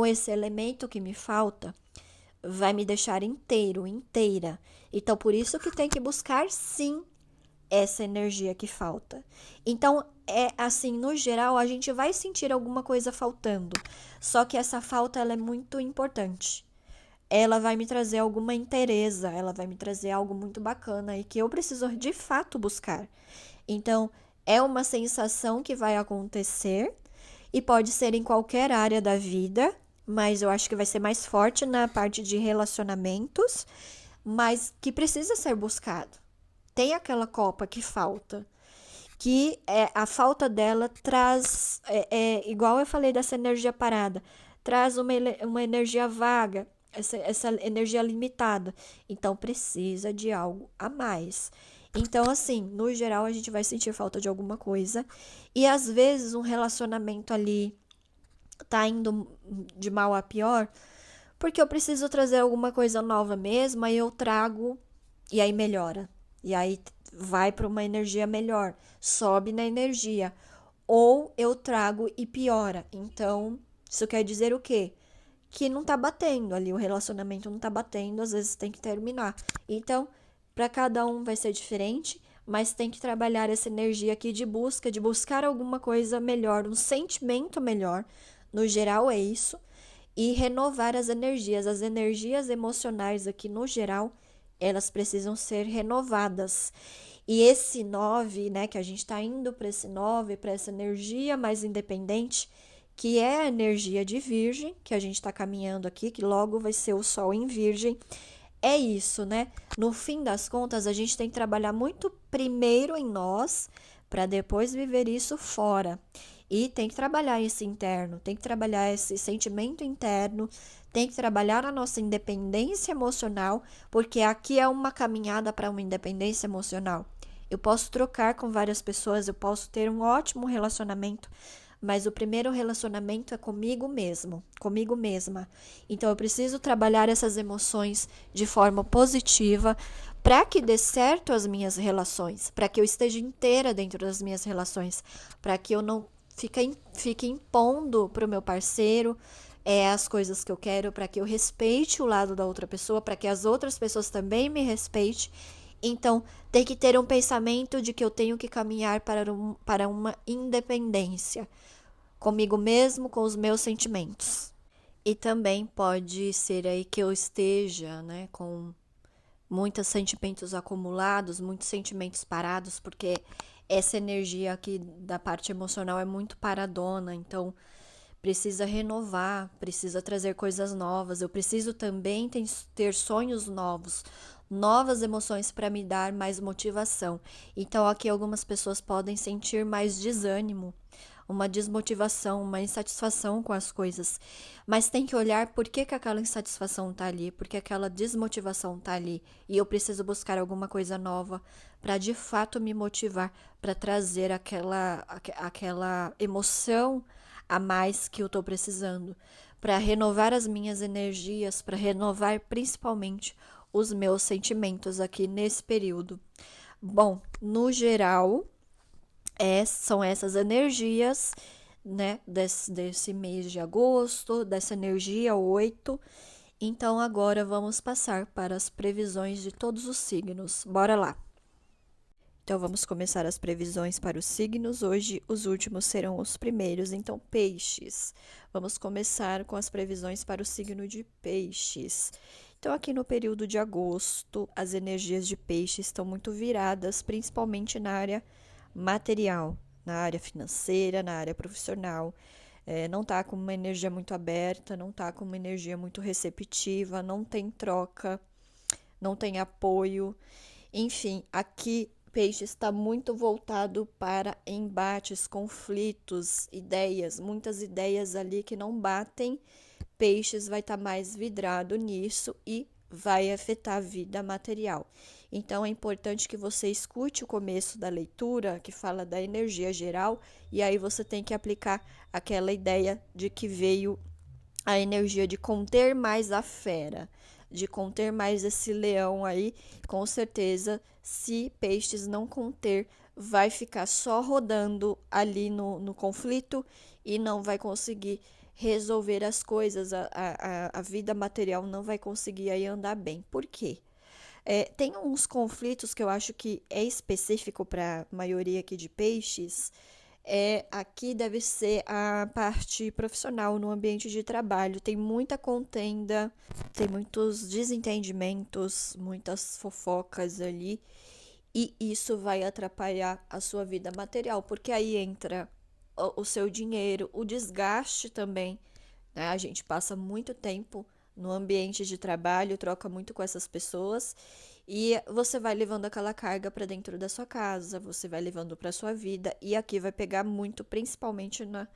esse elemento que me falta, vai me deixar inteiro, inteira. Então, por isso que tem que buscar sim essa energia que falta. Então, é assim, no geral, a gente vai sentir alguma coisa faltando. Só que essa falta ela é muito importante. Ela vai me trazer alguma inteireza, ela vai me trazer algo muito bacana e que eu preciso de fato buscar. Então, é uma sensação que vai acontecer e pode ser em qualquer área da vida, mas eu acho que vai ser mais forte na parte de relacionamentos, mas que precisa ser buscado. Tem aquela copa que falta. que a falta dela traz, igual eu falei dessa energia parada, traz uma energia vaga, essa energia limitada. Então precisa de algo a mais. Então, assim, no geral, a gente vai sentir falta de alguma coisa. E às vezes um relacionamento ali tá indo de mal a pior, porque eu preciso trazer alguma coisa nova mesmo, aí eu trago e aí melhora. E aí vai para uma energia melhor, sobe na energia. Ou eu trago e piora. Então, isso quer dizer o quê? Que não tá batendo ali, o relacionamento não tá batendo, às vezes tem que terminar. Então, para cada um vai ser diferente, mas tem que trabalhar essa energia aqui de busca, de buscar alguma coisa melhor, um sentimento melhor. No geral é isso, e renovar as energias emocionais aqui no geral, elas precisam ser renovadas. E esse 9, né, que a gente está indo para esse 9, para essa energia mais independente, que é a energia de Virgem, que a gente está caminhando aqui, que logo vai ser o Sol em Virgem. É isso, né? No fim das contas, a gente tem que trabalhar muito primeiro em nós, para depois viver isso fora. E tem que trabalhar esse interno, tem que trabalhar esse sentimento interno, tem que trabalhar a nossa independência emocional, porque aqui é uma caminhada para uma independência emocional. Eu posso trocar com várias pessoas, eu posso ter um ótimo relacionamento, mas o primeiro relacionamento é comigo mesmo, comigo mesma. Então eu preciso trabalhar essas emoções de forma positiva para que dê certo as minhas relações, para que eu esteja inteira dentro das minhas relações, para que eu não fique impondo para o meu parceiro as coisas que eu quero, para que eu respeite o lado da outra pessoa, para que as outras pessoas também me respeitem. Então, tem que ter um pensamento de que eu tenho que caminhar para uma independência comigo mesmo, com os meus sentimentos. E também pode ser aí que eu esteja, né, com muitos sentimentos acumulados, muitos sentimentos parados, porque essa energia aqui da parte emocional é muito paradona, então precisa renovar, precisa trazer coisas novas. Eu preciso também ter sonhos novos, novas emoções para me dar mais motivação. Então, aqui algumas pessoas podem sentir mais desânimo, uma desmotivação, uma insatisfação com as coisas. Mas tem que olhar por que aquela insatisfação está ali, por que aquela desmotivação está ali. E eu preciso buscar alguma coisa nova para de fato me motivar, para trazer aquela emoção a mais que eu estou precisando, para renovar as minhas energias, para renovar principalmente os meus sentimentos aqui nesse período. Bom, no geral, são essas energias, né, desse mês de agosto, dessa energia 8. Então, agora vamos passar para as previsões de todos os signos. Bora lá! Então, vamos começar as previsões para os signos. Hoje, os últimos serão os primeiros. Então, peixes. Vamos começar com as previsões para o signo de peixes. Então, aqui no período de agosto, as energias de peixes estão muito viradas, principalmente na área material, na área financeira, na área profissional. Não está com uma energia muito aberta, não está com uma energia muito receptiva, não tem troca, não tem apoio. Enfim, aqui Peixe está muito voltado para embates, conflitos, ideias, muitas ideias ali que não batem. Peixes vai estar mais vidrado nisso e vai afetar a vida material. Então é importante que você escute o começo da leitura, que fala da energia geral, e aí você tem que aplicar aquela ideia de que veio a energia de conter mais a fera, de conter mais esse leão aí. Com certeza, se peixes não conter, vai ficar só rodando ali no conflito e não vai conseguir resolver as coisas, a vida material não vai conseguir aí andar bem. Por quê? Tem uns conflitos que eu acho que é específico para a maioria aqui de peixes. Aqui deve ser a parte profissional no ambiente de trabalho. Tem muita contenda, tem muitos desentendimentos, muitas fofocas ali, e isso vai atrapalhar a sua vida material, porque aí entra o seu dinheiro, o desgaste também, né? A gente passa muito tempo no ambiente de trabalho, troca muito com essas pessoas e você vai levando aquela carga para dentro da sua casa, você vai levando para sua vida e aqui vai pegar muito, principalmente na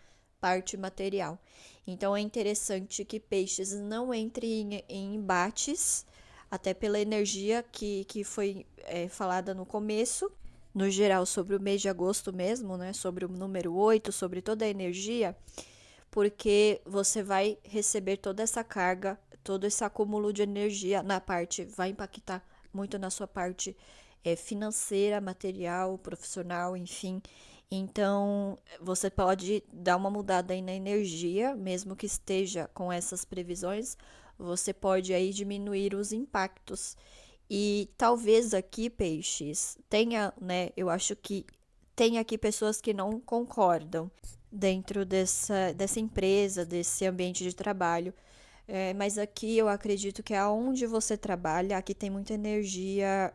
parte material. Então é interessante que peixes não entrem em embates, até pela energia que foi falada no começo, no geral sobre o mês de agosto mesmo, né? Sobre o número 8, sobre toda a energia, porque você vai receber toda essa carga, todo esse acúmulo de energia na parte, vai impactar muito na sua parte financeira, material, profissional, enfim. Então, você pode dar uma mudada aí na energia, mesmo que esteja com essas previsões, você pode aí diminuir os impactos. E talvez aqui, peixes, tenha, né? Eu acho que tem aqui pessoas que não concordam dentro dessa empresa, desse ambiente de trabalho. Mas aqui eu acredito que aonde você trabalha, aqui tem muita energia,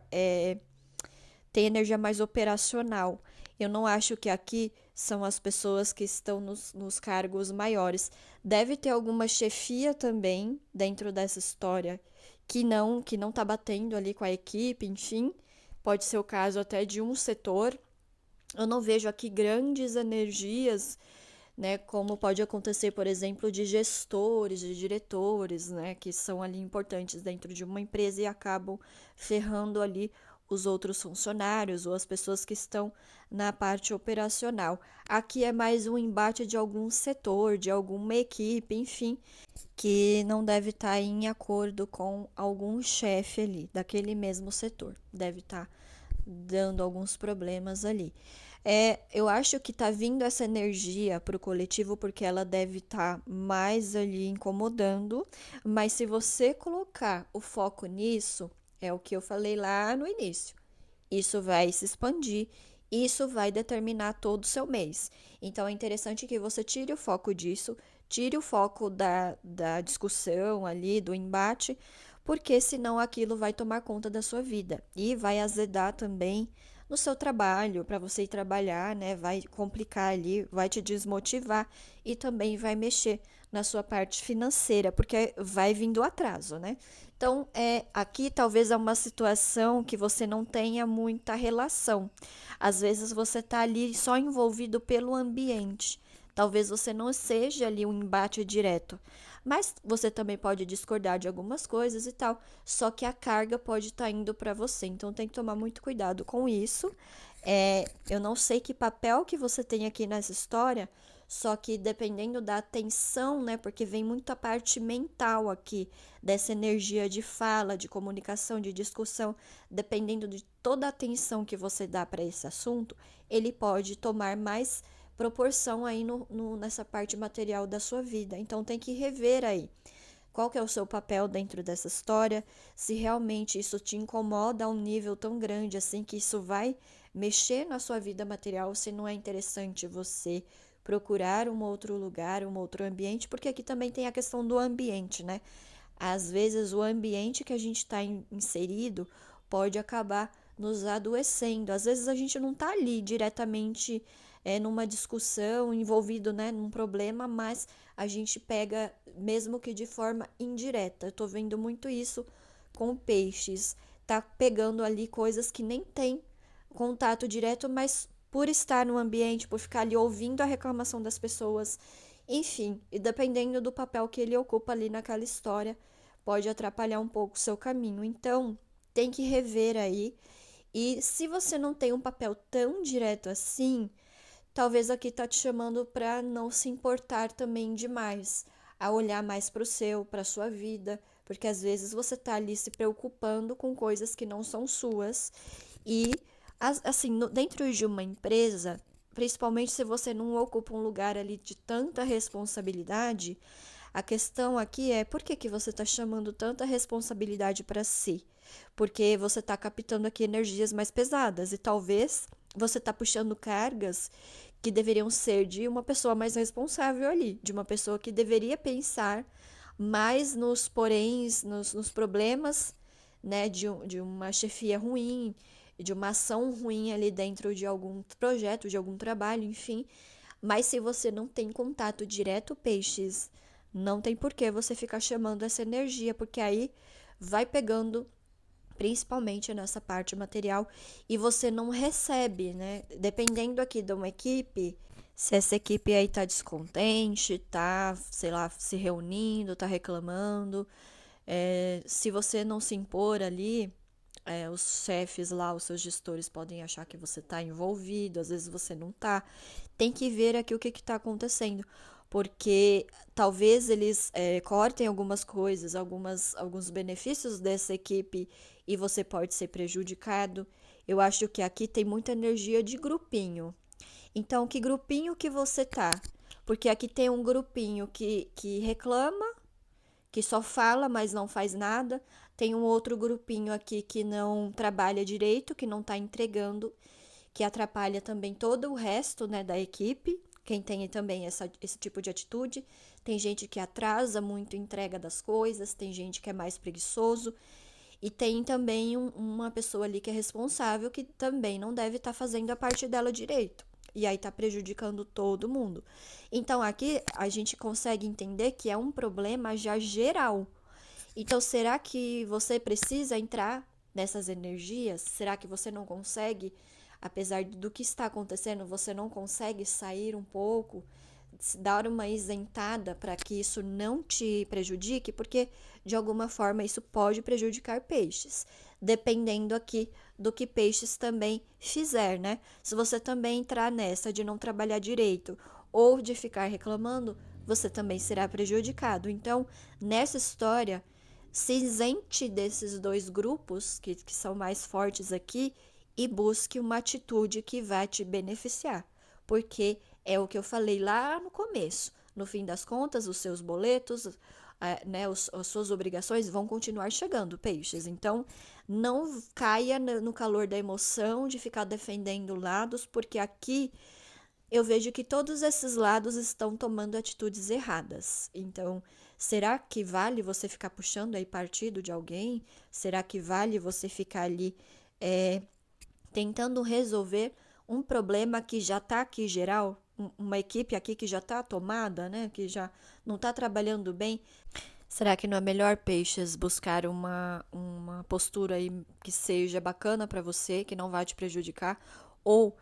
tem energia mais operacional. Eu não acho que aqui são as pessoas que estão nos cargos maiores. Deve ter alguma chefia também dentro dessa história que não tá batendo ali com a equipe, enfim. Pode ser o caso até de um setor. Eu não vejo aqui grandes energias, né, como pode acontecer, por exemplo, de gestores, de diretores, né, que são ali importantes dentro de uma empresa e acabam ferrando ali os outros funcionários ou as pessoas que estão na parte operacional. Aqui é mais um embate de algum setor, de alguma equipe, enfim, que não deve estar em acordo com algum chefe ali daquele mesmo setor. Deve estar dando alguns problemas ali. Eu acho que tá vindo essa energia pro coletivo porque ela deve estar mais ali incomodando, mas se você colocar o foco nisso, é o que eu falei lá no início. Isso vai se expandir, isso vai determinar todo o seu mês. Então é interessante que você tire o foco disso, tire o foco da discussão ali, do embate, porque senão aquilo vai tomar conta da sua vida e vai azedar também no seu trabalho, para você ir trabalhar, né? Vai complicar ali, vai te desmotivar e também vai mexer na sua parte financeira, porque vai vindo atraso, né? Então, aqui talvez é uma situação que você não tenha muita relação. Às vezes você está ali só envolvido pelo ambiente. Talvez você não seja ali um embate direto. Mas você também pode discordar de algumas coisas e tal. Só que a carga pode estar indo para você. Então tem que tomar muito cuidado com isso. Eu não sei que papel que você tem aqui nessa história, só que dependendo da atenção, né? Porque vem muita parte mental aqui, dessa energia de fala, de comunicação, de discussão, dependendo de toda a atenção que você dá para esse assunto, ele pode tomar mais proporção aí nessa parte material da sua vida. Então tem que rever aí qual que é o seu papel dentro dessa história, se realmente isso te incomoda a um nível tão grande assim que isso vai mexer na sua vida material, se não é interessante você procurar um outro lugar, um outro ambiente, porque aqui também tem a questão do ambiente, né? Às vezes o ambiente que a gente está inserido pode acabar nos adoecendo. Às vezes a gente não está ali diretamente numa discussão, envolvido, né, num problema, mas a gente pega, mesmo que de forma indireta. Eu tô vendo muito isso com peixes. Tá pegando ali coisas que nem tem contato direto, mas por estar no ambiente, por ficar ali ouvindo a reclamação das pessoas, enfim, e dependendo do papel que ele ocupa ali naquela história, pode atrapalhar um pouco o seu caminho. Então, tem que rever aí. E se você não tem um papel tão direto assim, talvez aqui tá te chamando para não se importar também demais, a olhar mais para o seu, para sua vida, porque às vezes você tá ali se preocupando com coisas que não são suas e assim, dentro de uma empresa, principalmente se você não ocupa um lugar ali de tanta responsabilidade, a questão aqui é por que que você está chamando tanta responsabilidade para si? Porque você está captando aqui energias mais pesadas e talvez você está puxando cargas que deveriam ser de uma pessoa mais responsável ali, de uma pessoa que deveria pensar mais nos poréns, nos problemas, né, de uma chefia ruim, de uma ação ruim ali dentro de algum projeto, de algum trabalho, enfim. Mas se você não tem contato direto, peixes, não tem por que você ficar chamando essa energia, porque aí vai pegando principalmente nessa parte material, e você não recebe, né? Dependendo aqui de uma equipe, se essa equipe aí tá descontente, tá, sei lá, se reunindo, tá reclamando, se você não se impor ali, os chefes lá, os seus gestores podem achar que você está envolvido, às vezes você não está. Tem que ver aqui o que está acontecendo, porque talvez eles cortem algumas coisas, alguns benefícios dessa equipe e você pode ser prejudicado. Eu acho que aqui tem muita energia de grupinho. Então, que grupinho que você tá? Porque aqui tem um grupinho que reclama, que só fala, mas não faz nada. Tem um outro grupinho aqui que não trabalha direito, que não está entregando, que atrapalha também todo o resto, né, da equipe. Quem tem também esse tipo de atitude. Tem gente que atrasa muito a entrega das coisas, tem gente que é mais preguiçoso. E tem também uma pessoa ali que é responsável, que também não deve estar fazendo a parte dela direito. E aí está prejudicando todo mundo. Então aqui a gente consegue entender que é um problema já geral. Então será que você precisa entrar nessas energias? Será que você não consegue, apesar do que está acontecendo, você não consegue sair um pouco, dar uma isentada para que isso não te prejudique? Porque de alguma forma isso pode prejudicar peixes, dependendo aqui do que peixes também fizer, né? Se você também entrar nessa de não trabalhar direito ou de ficar reclamando, você também será prejudicado. Então, nessa história, se isente desses dois grupos que são mais fortes aqui e busque uma atitude que vai te beneficiar. Porque é o que eu falei lá no começo. No fim das contas, os seus boletos, né, as suas obrigações vão continuar chegando, peixes. Então, não caia no calor da emoção de ficar defendendo lados, porque aqui eu vejo que todos esses lados estão tomando atitudes erradas. Então, será que vale você ficar puxando aí partido de alguém? Será que vale você ficar ali é, tentando resolver um problema que já está aqui geral? Uma equipe aqui que já está tomada, né? Que já não está trabalhando bem. Será que não é melhor, peixes, buscar uma postura aí que seja bacana para você, que não vai te prejudicar? Ou,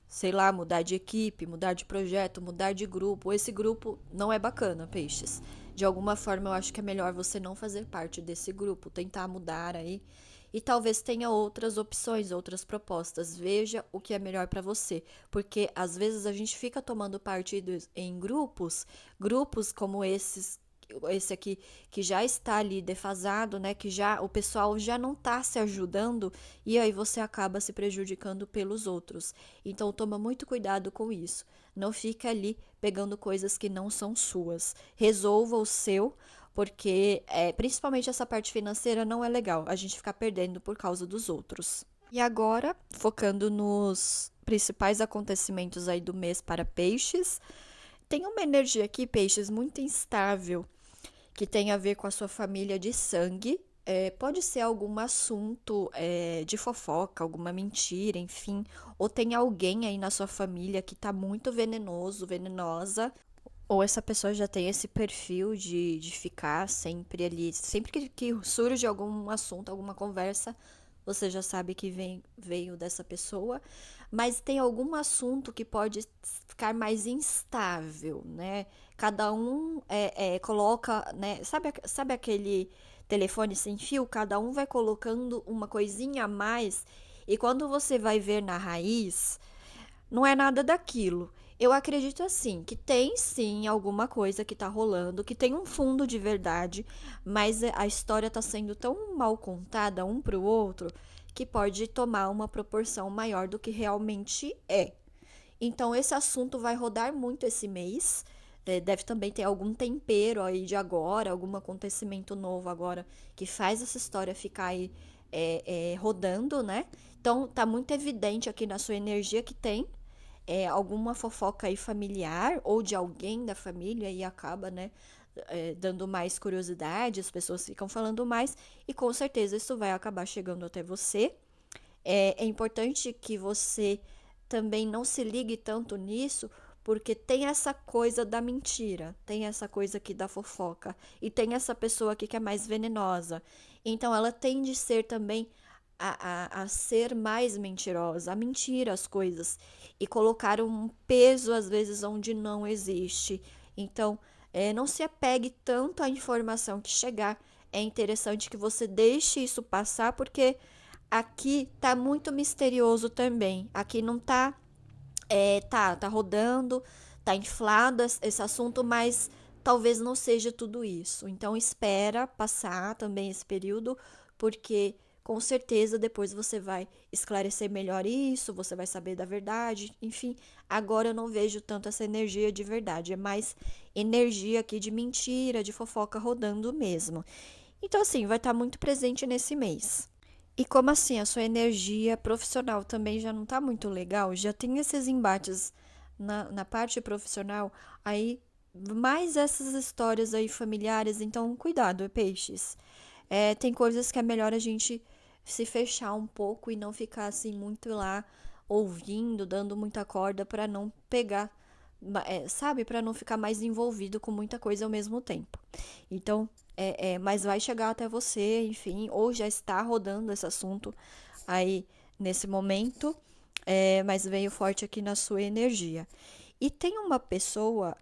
sei lá, mudar de equipe, mudar de projeto, mudar de grupo. Esse grupo não é bacana, peixes. De alguma forma, eu acho que é melhor você não fazer parte desse grupo, tentar mudar aí. E talvez tenha outras opções, outras propostas. Veja o que é melhor para você, porque às vezes a gente fica tomando partido em grupos como esse aqui que já está ali defasado, né, que já o pessoal já não está se ajudando e aí você acaba se prejudicando pelos outros. Então toma muito cuidado com isso. Não fica ali pegando coisas que não são suas. Resolva o seu, porque principalmente essa parte financeira não é legal. A gente ficar perdendo por causa dos outros. E agora, focando nos principais acontecimentos aí do mês para peixes, tem uma energia aqui, peixes, muito instável que tem a ver com a sua família de sangue. Pode ser algum assunto de fofoca, alguma mentira, enfim. Ou tem alguém aí na sua família que tá muito venenoso, venenosa. Ou essa pessoa já tem esse perfil de ficar sempre ali. Sempre que surge algum assunto, alguma conversa, você já sabe que veio dessa pessoa. Mas tem algum assunto que pode ficar mais instável, né? Cada um coloca, né? Sabe aquele telefone sem fio? Cada um vai colocando uma coisinha a mais. E quando você vai ver na raiz, não é nada daquilo. Eu acredito assim, que tem sim alguma coisa que tá rolando, que tem um fundo de verdade, mas a história tá sendo tão mal contada um pro outro que pode tomar uma proporção maior do que realmente é. Então, esse assunto vai rodar muito esse mês. Deve também ter algum tempero aí de agora, algum acontecimento novo agora que faz essa história ficar aí rodando, né? Então, tá muito evidente aqui na sua energia que tem alguma fofoca aí familiar ou de alguém da família e acaba, né, dando mais curiosidade, as pessoas ficam falando mais e com certeza isso vai acabar chegando até você. É importante que você também não se ligue tanto nisso, porque tem essa coisa da mentira, tem essa coisa aqui da fofoca, e tem essa pessoa aqui que é mais venenosa. Então ela tende a ser também a ser mais mentirosa, a mentir as coisas e colocar um peso às vezes onde não existe. Então, não se apegue tanto à informação que chegar. É interessante que você deixe isso passar, porque aqui tá muito misterioso também. Aqui não tá, tá rodando, tá inflado esse assunto, mas talvez não seja tudo isso. Então espera passar também esse período, porque com certeza depois você vai esclarecer melhor isso, você vai saber da verdade. Enfim, agora eu não vejo tanto essa energia de verdade, é mais energia aqui de mentira, de fofoca rodando mesmo. Então, assim, vai estar muito presente nesse mês. E como assim, a sua energia profissional também já não tá muito legal? Já tem esses embates na parte profissional, aí mais essas histórias aí familiares, então cuidado, peixes. Tem coisas que é melhor a gente se fechar um pouco e não ficar assim muito lá ouvindo, dando muita corda para não pegar, sabe, para não ficar mais envolvido com muita coisa ao mesmo tempo. Então, mas vai chegar até você, enfim, ou já está rodando esse assunto aí nesse momento, mas veio forte aqui na sua energia. E tem uma pessoa,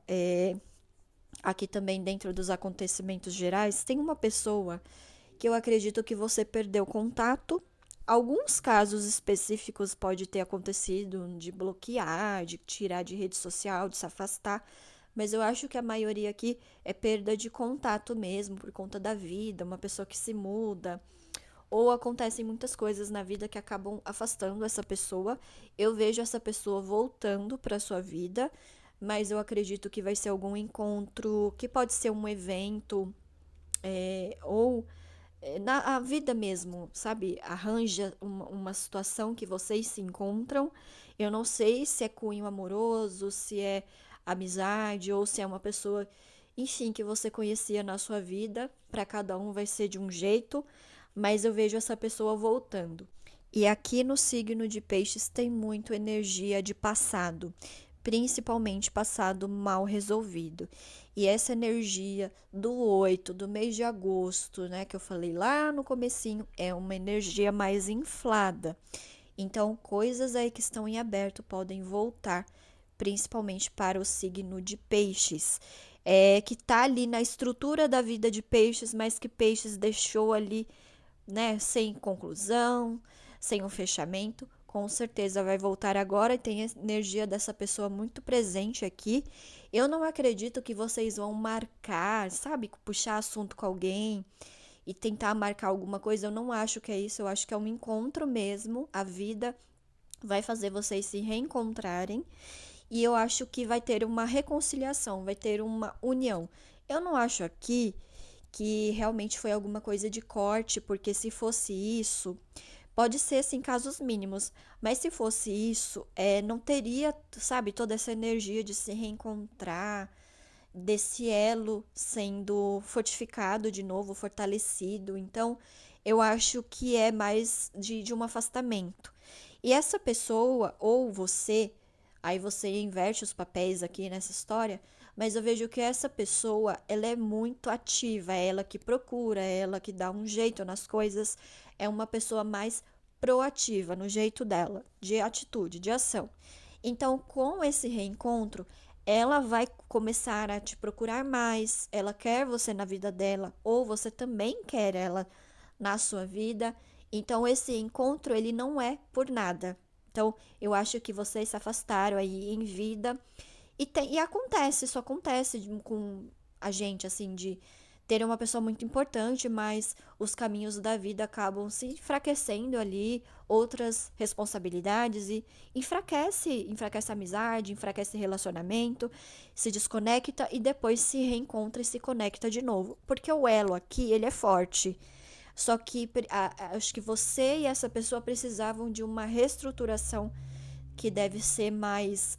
aqui também dentro dos acontecimentos gerais, tem uma pessoa que eu acredito que você perdeu contato. Alguns casos específicos pode ter acontecido de bloquear, de tirar de rede social, de se afastar, mas eu acho que a maioria aqui é perda de contato mesmo, por conta da vida, uma pessoa que se muda, ou acontecem muitas coisas na vida que acabam afastando essa pessoa. Eu vejo essa pessoa voltando para sua vida, mas eu acredito que vai ser algum encontro, que pode ser um evento, ou na a vida mesmo, sabe? Arranja uma situação que vocês se encontram. Eu não sei se é cunho amoroso, se é amizade ou se é uma pessoa, enfim, que você conhecia na sua vida. Para cada um vai ser de um jeito, mas eu vejo essa pessoa voltando. E aqui no signo de Peixes tem muito energia de passado, principalmente passado mal resolvido. E essa energia do 8 do mês de agosto, né, que eu falei lá no comecinho, é uma energia mais inflada. Então, coisas aí que estão em aberto podem voltar, principalmente para o signo de Peixes, que tá ali na estrutura da vida de Peixes, mas que Peixes deixou ali, né, sem conclusão, sem um fechamento. Com certeza vai voltar agora e tem a energia dessa pessoa muito presente aqui. Eu não acredito que vocês vão marcar, sabe, puxar assunto com alguém e tentar marcar alguma coisa. Eu não acho que é isso, eu acho que é um encontro mesmo. A vida vai fazer vocês se reencontrarem e eu acho que vai ter uma reconciliação, vai ter uma união. Eu não acho aqui que realmente foi alguma coisa de corte, porque se fosse isso, pode ser assim casos mínimos, mas se fosse isso, não teria, sabe, toda essa energia de se reencontrar, desse elo sendo fortificado de novo, fortalecido. Então, eu acho que é mais de um afastamento. E essa pessoa, ou você, aí você inverte os papéis aqui nessa história, mas eu vejo que essa pessoa, ela é muito ativa, é ela que procura, é ela que dá um jeito nas coisas, é uma pessoa mais proativa no jeito dela, de atitude, de ação. Então, com esse reencontro, ela vai começar a te procurar mais, ela quer você na vida dela, ou você também quer ela na sua vida. Então, esse encontro, ele não é por nada. Então, eu acho que vocês se afastaram aí em vida e acontece, isso acontece com a gente, assim, de ter uma pessoa muito importante, mas os caminhos da vida acabam se enfraquecendo ali, outras responsabilidades e enfraquece a amizade, enfraquece o relacionamento, se desconecta e depois se reencontra e se conecta de novo, porque o elo aqui, ele é forte. Só que acho que você e essa pessoa precisavam de uma reestruturação que deve ser mais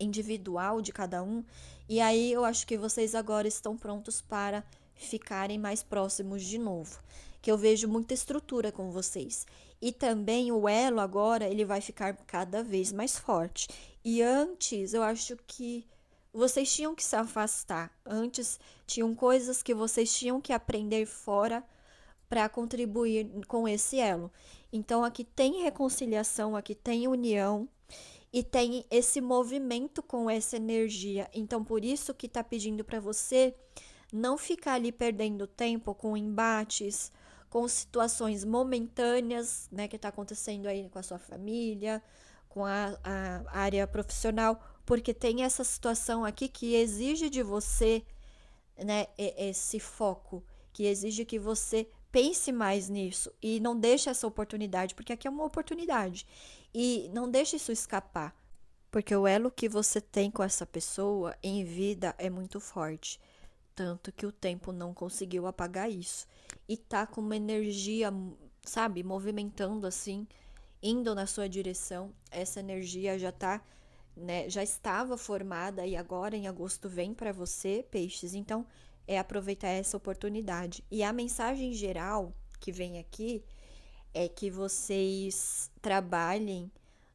individual de cada um. E aí eu acho que vocês agora estão prontos para ficarem mais próximos de novo. Que eu vejo muita estrutura com vocês. E também o elo agora, ele vai ficar cada vez mais forte. E antes, eu acho que vocês tinham que se afastar. Antes, tinham coisas que vocês tinham que aprender fora para contribuir com esse elo. Então, aqui tem reconciliação, aqui tem união e tem esse movimento com essa energia. Então, por isso que tá pedindo para você não ficar ali perdendo tempo com embates, com situações momentâneas, né, que tá acontecendo aí com a sua família, com a área profissional, porque tem essa situação aqui que exige de você, né, esse foco, que exige que você pense mais nisso e não deixe essa oportunidade, porque aqui é uma oportunidade. E não deixe isso escapar, porque o elo que você tem com essa pessoa em vida é muito forte, tanto que o tempo não conseguiu apagar isso. E tá com uma energia, sabe, movimentando assim, indo na sua direção. Essa energia já tá, né, já estava formada e agora em agosto vem para você, peixes. Então, é aproveitar essa oportunidade. E a mensagem geral que vem aqui é que vocês trabalhem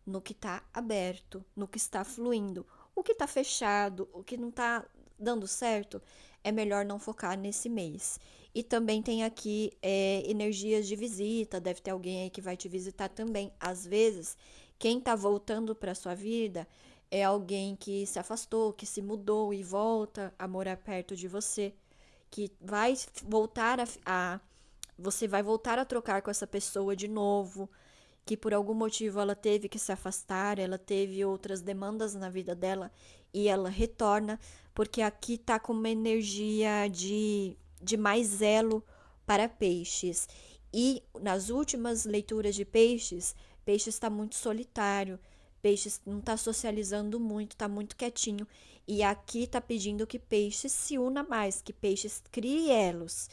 no que está aberto, no que está fluindo. O que está fechado, o que não está dando certo, é melhor não focar nesse mês. E também tem aqui energias de visita, deve ter alguém aí que vai te visitar também. Às vezes, quem está voltando para sua vida é alguém que se afastou, que se mudou e volta a morar perto de você, que vai voltar você vai voltar a trocar com essa pessoa de novo, que por algum motivo ela teve que se afastar, ela teve outras demandas na vida dela e ela retorna, porque aqui tá com uma energia de mais elo para peixes. E nas últimas leituras de peixes, peixes está muito solitário, peixes não está socializando muito, está muito quietinho. E aqui está pedindo que peixes se una mais, que peixes crie elos.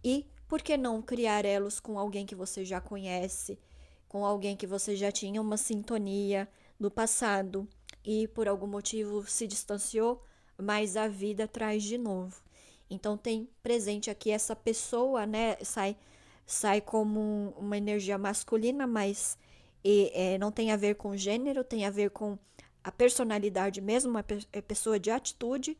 E por que não criar elos com alguém que você já conhece, com alguém que você já tinha uma sintonia no passado e por algum motivo se distanciou, mas a vida traz de novo. Então tem presente aqui essa pessoa, né? Sai como uma energia masculina, mas não tem a ver com gênero, tem a ver com a personalidade mesmo, uma pessoa de atitude.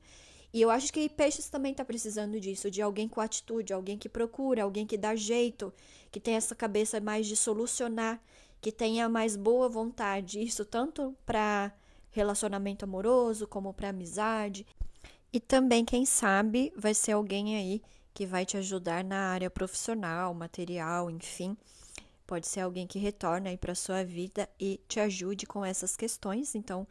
E eu acho que peixes também tá precisando disso, de alguém com atitude, alguém que procura, alguém que dá jeito, que tem essa cabeça mais de solucionar, que tenha mais boa vontade. Isso tanto para relacionamento amoroso como para amizade. E também, quem sabe, vai ser alguém aí que vai te ajudar na área profissional, material, enfim. Pode ser alguém que retorna aí para sua vida e te ajude com essas questões. Então,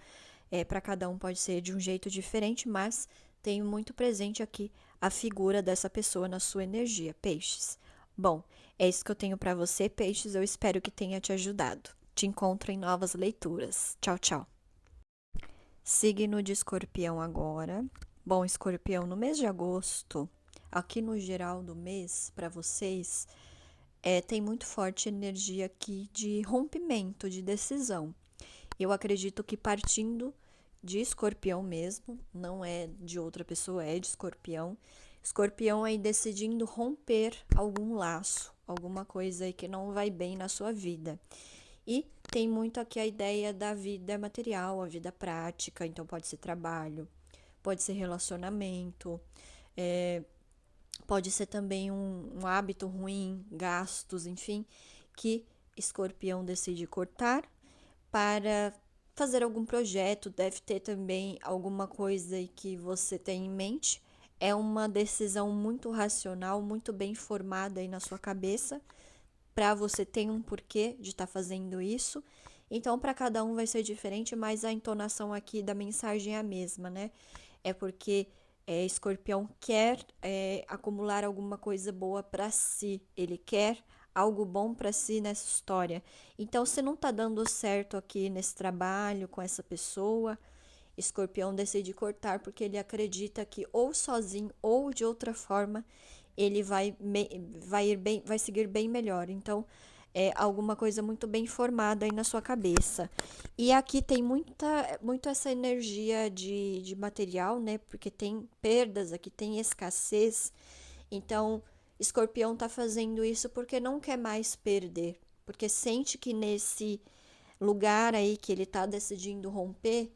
para cada um pode ser de um jeito diferente, mas tenho muito presente aqui a figura dessa pessoa na sua energia, peixes. Bom, é isso que eu tenho para você, peixes. Eu espero que tenha te ajudado. Te encontro em novas leituras. Tchau, tchau. Signo de Escorpião agora. Bom, Escorpião, no mês de agosto, aqui no geral do mês, para vocês, tem muito forte energia aqui de rompimento, de decisão. Eu acredito que partindo de Escorpião mesmo, não é de outra pessoa, é de Escorpião. Escorpião aí decidindo romper algum laço, alguma coisa aí que não vai bem na sua vida. E tem muito aqui a ideia da vida material, a vida prática, então pode ser trabalho, pode ser relacionamento, é, pode ser também um hábito ruim, gastos, enfim, que Escorpião decide cortar para fazer algum projeto, deve ter também alguma coisa que você tem em mente. É uma decisão muito racional, muito bem formada aí na sua cabeça, para você ter um porquê de estar fazendo isso. Então, para cada um vai ser diferente, mas a entonação aqui da mensagem é a mesma, né? É porque Escorpião quer acumular alguma coisa boa para si, ele quer algo bom para si nessa história. Então, se não tá dando certo aqui nesse trabalho com essa pessoa, Escorpião decide cortar porque ele acredita que ou sozinho ou de outra forma ele vai seguir bem melhor. Então, é alguma coisa muito bem formada aí na sua cabeça. E aqui tem muito essa energia de material, né? Porque tem perdas, aqui tem escassez. Então, Escorpião tá fazendo isso porque não quer mais perder. Porque sente que nesse lugar aí que ele tá decidindo romper,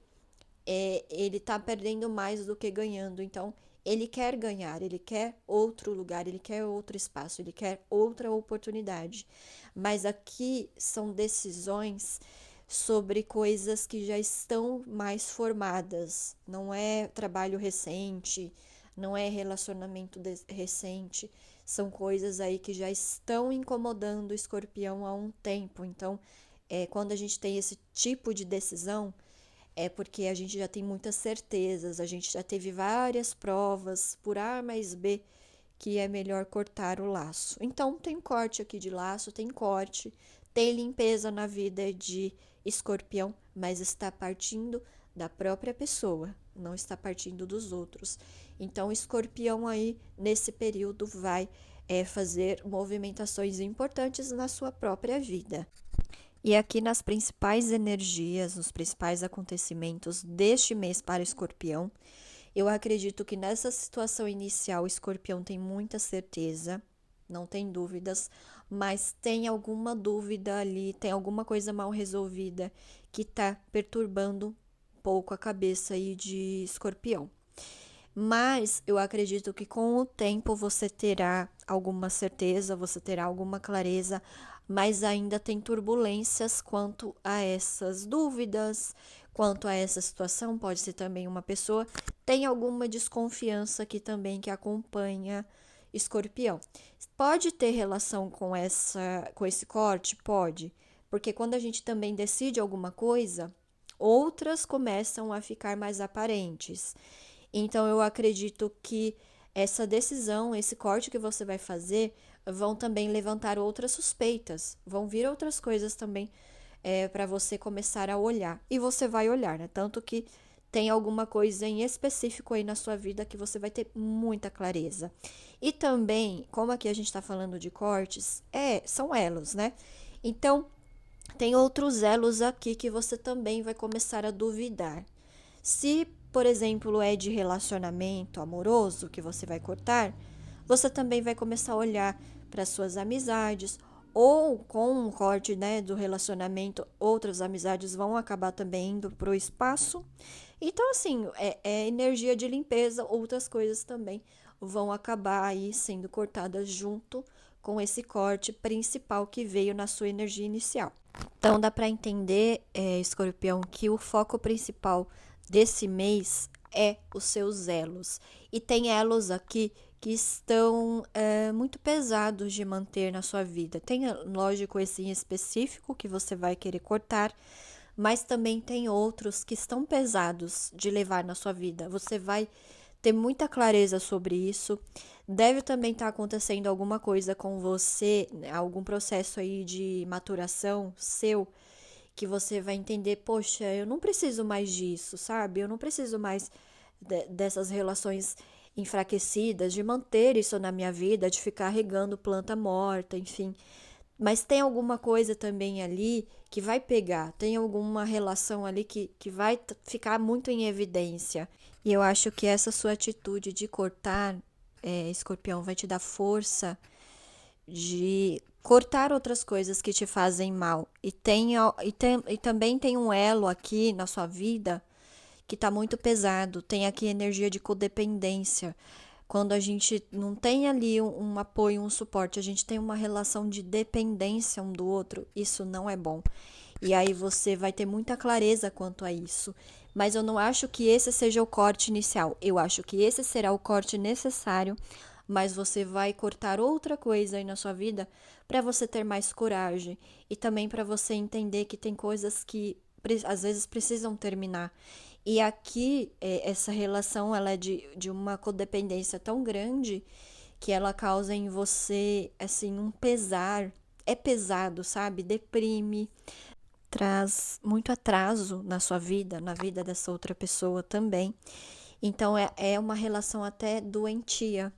ele tá perdendo mais do que ganhando. Então, ele quer ganhar, ele quer outro lugar, ele quer outro espaço, ele quer outra oportunidade. Mas aqui são decisões sobre coisas que já estão mais formadas. Não é trabalho recente, não é relacionamento recente. São coisas aí que já estão incomodando o escorpião há um tempo. Então, quando a gente tem esse tipo de decisão, é porque a gente já tem muitas certezas, a gente já teve várias provas por A mais B que é melhor cortar o laço. Então, tem corte aqui de laço, tem corte, tem limpeza na vida de escorpião, mas está partindo da própria pessoa, não está partindo dos outros. Então, o escorpião aí, nesse período, vai fazer movimentações importantes na sua própria vida. E aqui nas principais energias, nos principais acontecimentos deste mês para o escorpião, eu acredito que nessa situação inicial o escorpião tem muita certeza, não tem dúvidas, mas tem alguma dúvida ali, tem alguma coisa mal resolvida que está perturbando um pouco a cabeça aí de escorpião. Mas eu acredito que com o tempo você terá alguma certeza, você terá alguma clareza, mas ainda tem turbulências quanto a essas dúvidas, quanto a essa situação. Pode ser também uma pessoa tem alguma desconfiança aqui também que acompanha escorpião. Pode ter relação com esse corte? Pode, porque quando a gente também decide alguma coisa, outras começam a ficar mais aparentes. Então, eu acredito que essa decisão, esse corte que você vai fazer, vão também levantar outras suspeitas, vão vir outras coisas também para você começar a olhar. E você vai olhar, né? Tanto que tem alguma coisa em específico aí na sua vida que você vai ter muita clareza. E também, como aqui a gente está falando de cortes, são elos, né? Então, tem outros elos aqui que você também vai começar a duvidar. Se, por exemplo, é de relacionamento amoroso que você vai cortar, você também vai começar a olhar para suas amizades, ou com um corte, né, do relacionamento, outras amizades vão acabar também indo para o espaço. Então, assim, é energia de limpeza, outras coisas também vão acabar aí sendo cortadas junto com esse corte principal que veio na sua energia inicial. Então, dá para entender, escorpião, que o foco principal desse mês é os seus elos. E tem elos aqui que estão muito pesados de manter na sua vida. Tem, lógico, esse em específico que você vai querer cortar, mas também tem outros que estão pesados de levar na sua vida. Você vai ter muita clareza sobre isso. Deve também estar acontecendo alguma coisa com você, né, algum processo aí de maturação seu, que você vai entender, poxa, eu não preciso mais disso, sabe? Eu não preciso mais dessas relações enfraquecidas, de manter isso na minha vida, de ficar regando planta morta, enfim. Mas tem alguma coisa também ali que vai pegar, tem alguma relação ali que vai ficar muito em evidência. E eu acho que essa sua atitude de cortar, escorpião, vai te dar força de cortar outras coisas que te fazem mal. E também tem um elo aqui na sua vida que está muito pesado. Tem aqui energia de codependência. Quando a gente não tem ali um apoio, um suporte, a gente tem uma relação de dependência um do outro, isso não é bom. E aí você vai ter muita clareza quanto a isso. Mas eu não acho que esse seja o corte inicial. Eu acho que esse será o corte necessário, mas você vai cortar outra coisa aí na sua vida para você ter mais coragem e também para você entender que tem coisas que às vezes precisam terminar. E aqui, essa relação ela é de uma codependência tão grande que ela causa em você, assim, um pesar. É pesado, sabe? Deprime, traz muito atraso na sua vida, na vida dessa outra pessoa também. Então, é uma relação até doentia.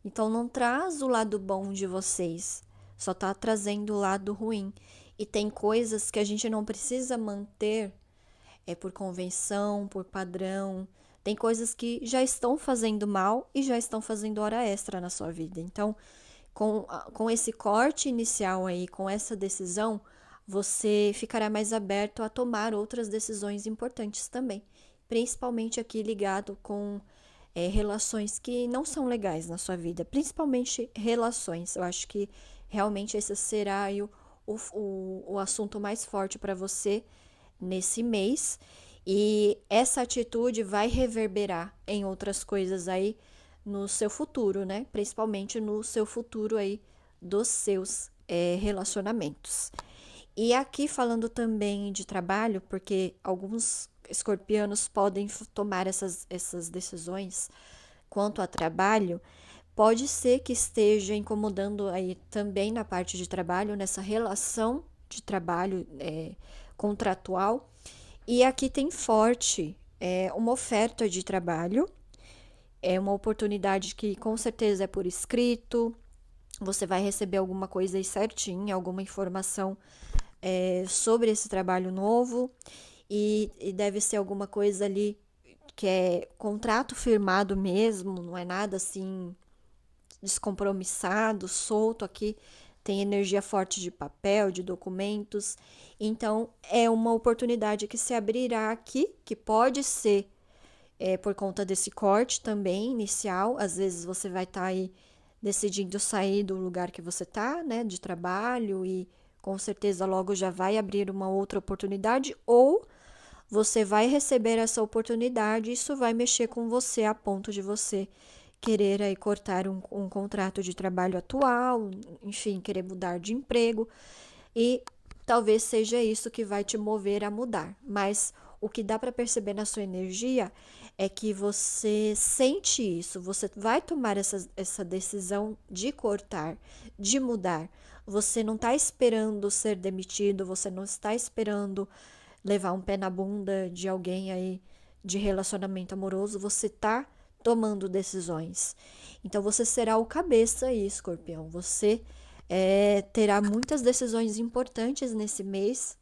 Então, não traz o lado bom de vocês, só tá trazendo o lado ruim. E tem coisas que a gente não precisa manter por convenção, por padrão. Tem coisas que já estão fazendo mal e já estão fazendo hora extra na sua vida. Então, com esse corte inicial aí, com essa decisão, você ficará mais aberto a tomar outras decisões importantes também, principalmente aqui ligado com relações que não são legais na sua vida, principalmente relações. Eu acho que realmente esse será aí o assunto mais forte para você nesse mês. E essa atitude vai reverberar em outras coisas aí no seu futuro, né? Principalmente no seu futuro aí dos seus relacionamentos. E aqui falando também de trabalho, porque alguns escorpianos podem tomar essas decisões quanto a trabalho, pode ser que esteja incomodando aí também na parte de trabalho, nessa relação de trabalho contratual. E aqui tem forte uma oferta de trabalho, é uma oportunidade que com certeza é por escrito, você vai receber alguma coisa aí certinha, alguma informação sobre esse trabalho novo e deve ser alguma coisa ali que é contrato firmado mesmo, não é nada assim descompromissado, solto aqui. Tem energia forte de papel, de documentos. Então, é uma oportunidade que se abrirá aqui, que pode ser por conta desse corte também inicial. Às vezes você vai estar aí decidindo sair do lugar que você está, né, de trabalho, e com certeza logo já vai abrir uma outra oportunidade, ou você vai receber essa oportunidade e isso vai mexer com você a ponto de você querer aí cortar um contrato de trabalho atual, enfim, querer mudar de emprego, e talvez seja isso que vai te mover a mudar. Mas o que dá para perceber na sua energia é que você sente isso, você vai tomar essa decisão de cortar, de mudar. Você não está esperando ser demitido, você não está esperando levar um pé na bunda de alguém aí de relacionamento amoroso, você tá tomando decisões. Então você será o cabeça aí, Escorpião. Você terá muitas decisões importantes nesse mês.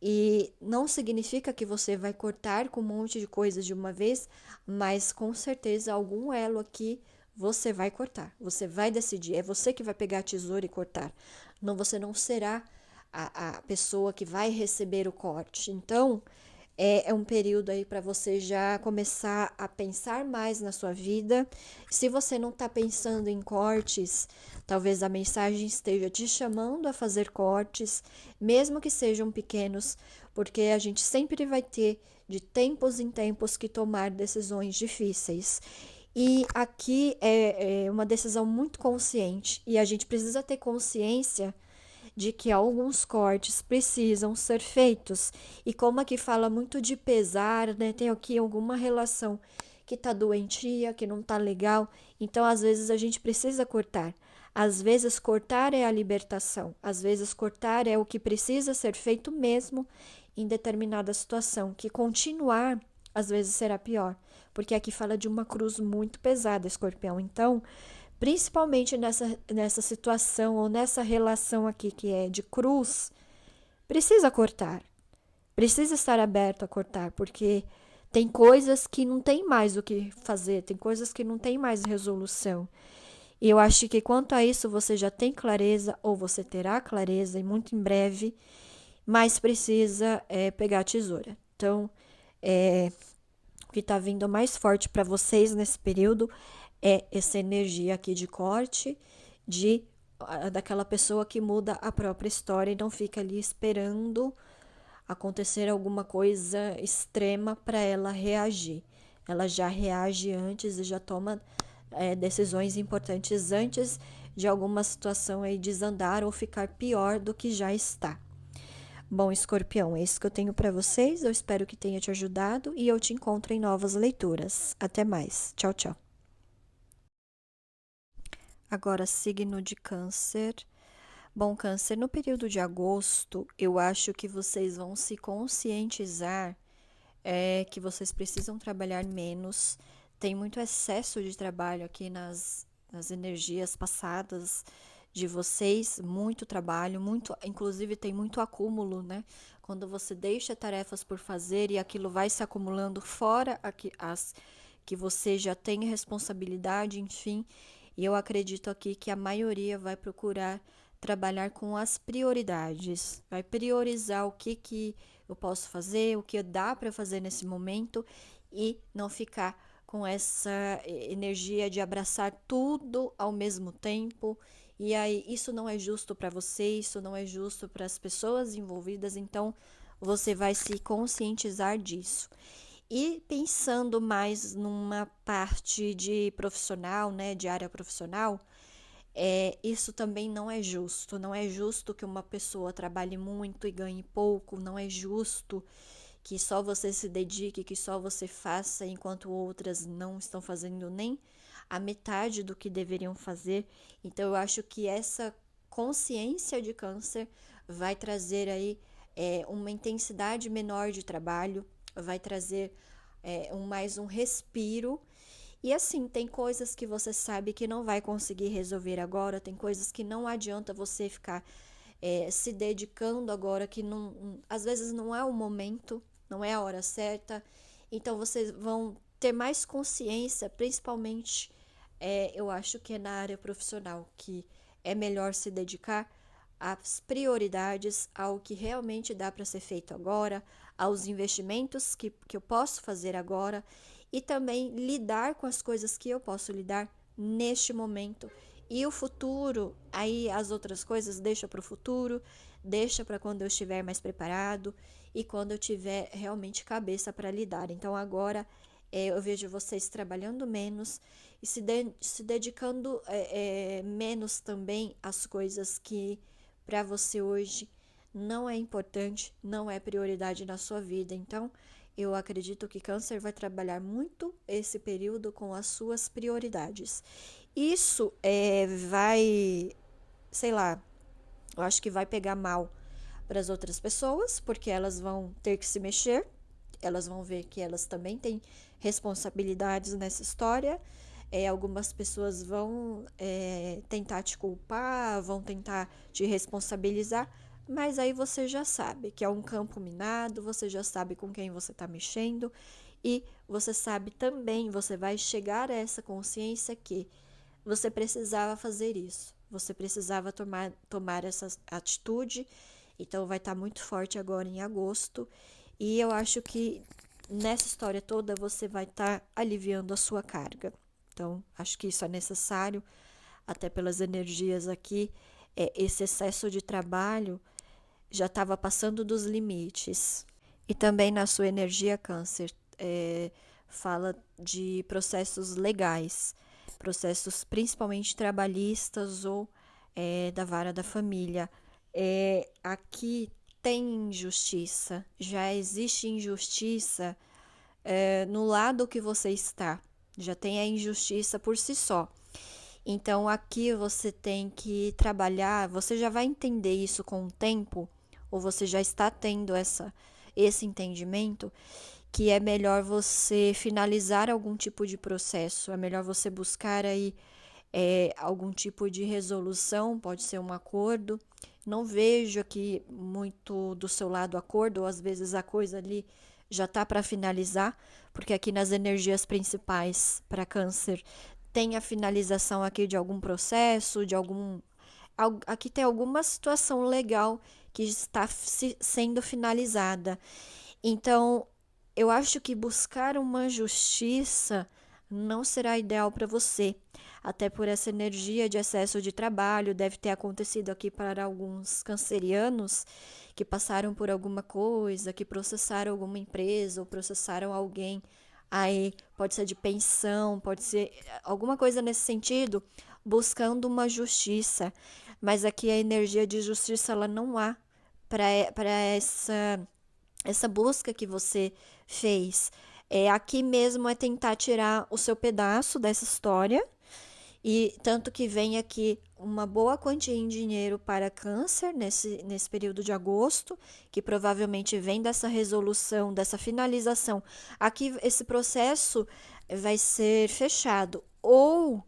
E não significa que você vai cortar com um monte de coisas de uma vez, mas com certeza algum elo aqui você vai cortar. Você vai decidir. É você que vai pegar a tesoura e cortar. Não, você não será a pessoa que vai receber o corte. Então, é um período aí para você já começar a pensar mais na sua vida. Se você não está pensando em cortes, talvez a mensagem esteja te chamando a fazer cortes, mesmo que sejam pequenos, porque a gente sempre vai ter de tempos em tempos que tomar decisões difíceis. E aqui é uma decisão muito consciente e a gente precisa ter consciência de que alguns cortes precisam ser feitos. E como aqui fala muito de pesar, né? Tem aqui alguma relação que tá doentia, que não tá legal. Então, às vezes, a gente precisa cortar. Às vezes, cortar é a libertação. Às vezes, cortar é o que precisa ser feito mesmo em determinada situação. Que continuar, às vezes, será pior. Porque aqui fala de uma cruz muito pesada, Escorpião. Então, principalmente nessa situação ou nessa relação aqui que é de cruz, precisa cortar. Precisa estar aberto a cortar, porque tem coisas que não tem mais o que fazer, tem coisas que não tem mais resolução. E eu acho que quanto a isso você já tem clareza, ou você terá clareza, e muito em breve, mas precisa pegar a tesoura. Então, o que está vindo mais forte para vocês nesse período é essa energia aqui de corte, daquela pessoa que muda a própria história e não fica ali esperando acontecer alguma coisa extrema para ela reagir. Ela já reage antes e já toma decisões importantes antes de alguma situação aí desandar ou ficar pior do que já está. Bom, Escorpião, é isso que eu tenho para vocês. Eu espero que tenha te ajudado e eu te encontro em novas leituras. Até mais. Tchau, tchau. Agora, signo de Câncer. Bom, Câncer, no período de agosto, eu acho que vocês vão se conscientizar que vocês precisam trabalhar menos. Tem muito excesso de trabalho aqui nas energias passadas de vocês, muito trabalho, muito, inclusive tem muito acúmulo, né? Quando você deixa tarefas por fazer e aquilo vai se acumulando fora as que você já tem responsabilidade, enfim. E eu acredito aqui que a maioria vai procurar trabalhar com as prioridades, vai priorizar o que eu posso fazer, o que dá para fazer nesse momento e não ficar com essa energia de abraçar tudo ao mesmo tempo. E aí, isso não é justo para você, isso não é justo para as pessoas envolvidas, então você vai se conscientizar disso. E pensando mais numa parte de profissional, né, de área profissional, isso também não é justo. Não é justo que uma pessoa trabalhe muito e ganhe pouco, não é justo que só você se dedique, que só você faça, enquanto outras não estão fazendo nem a metade do que deveriam fazer. Então, eu acho que essa consciência de câncer vai trazer aí uma intensidade menor de trabalho, vai trazer mais um respiro. E assim, tem coisas que você sabe que não vai conseguir resolver agora, tem coisas que não adianta você ficar se dedicando agora, que não, às vezes não é o momento, não é a hora certa. Então vocês vão ter mais consciência, principalmente eu acho que é na área profissional, que é melhor se dedicar às prioridades, ao que realmente dá para ser feito agora, aos investimentos que eu posso fazer agora e também lidar com as coisas que eu posso lidar neste momento. E o futuro, aí as outras coisas deixa para o futuro, deixa para quando eu estiver mais preparado e quando eu tiver realmente cabeça para lidar. Então agora eu vejo vocês trabalhando menos e se dedicando menos também às coisas que para você hoje não é importante, não é prioridade na sua vida. Então, eu acredito que Câncer vai trabalhar muito esse período com as suas prioridades. Isso vai, sei lá, eu acho que vai pegar mal para as outras pessoas, porque elas vão ter que se mexer, elas vão ver que elas também têm responsabilidades nessa história. Algumas pessoas vão tentar te culpar, vão tentar te responsabilizar, mas aí você já sabe que é um campo minado, você já sabe com quem você está mexendo e você sabe também, você vai chegar a essa consciência que você precisava fazer isso, você precisava tomar essa atitude, então vai estar muito forte agora em agosto e eu acho que nessa história toda você vai estar aliviando a sua carga. Então, acho que isso é necessário, até pelas energias aqui. Esse excesso de trabalho já estava passando dos limites. E também na sua energia câncer, fala de processos legais, processos principalmente trabalhistas ou da vara da família. Aqui tem injustiça, já existe injustiça no lado que você está, já tem a injustiça por si só. Então aqui você tem que trabalhar, você já vai entender isso com o tempo, ou você já está tendo esse entendimento, que é melhor você finalizar algum tipo de processo, é melhor você buscar aí algum tipo de resolução, pode ser um acordo. Não vejo aqui muito do seu lado acordo, ou às vezes a coisa ali já tá para finalizar, porque aqui nas energias principais para câncer tem a finalização aqui de algum processo, de algum. Aqui tem alguma situação legal que está sendo finalizada. Então, eu acho que buscar uma justiça não será ideal para você, até por essa energia de excesso de trabalho. Deve ter acontecido aqui para alguns cancerianos que passaram por alguma coisa, que processaram alguma empresa ou processaram alguém. Aí pode ser de pensão, pode ser alguma coisa nesse sentido, buscando uma justiça. Mas aqui a energia de justiça ela não há para essa busca que você fez. Aqui mesmo é tentar tirar o seu pedaço dessa história, e tanto que vem aqui uma boa quantia em dinheiro para câncer nesse período de agosto, que provavelmente vem dessa resolução, dessa finalização. Aqui esse processo vai ser fechado. Ou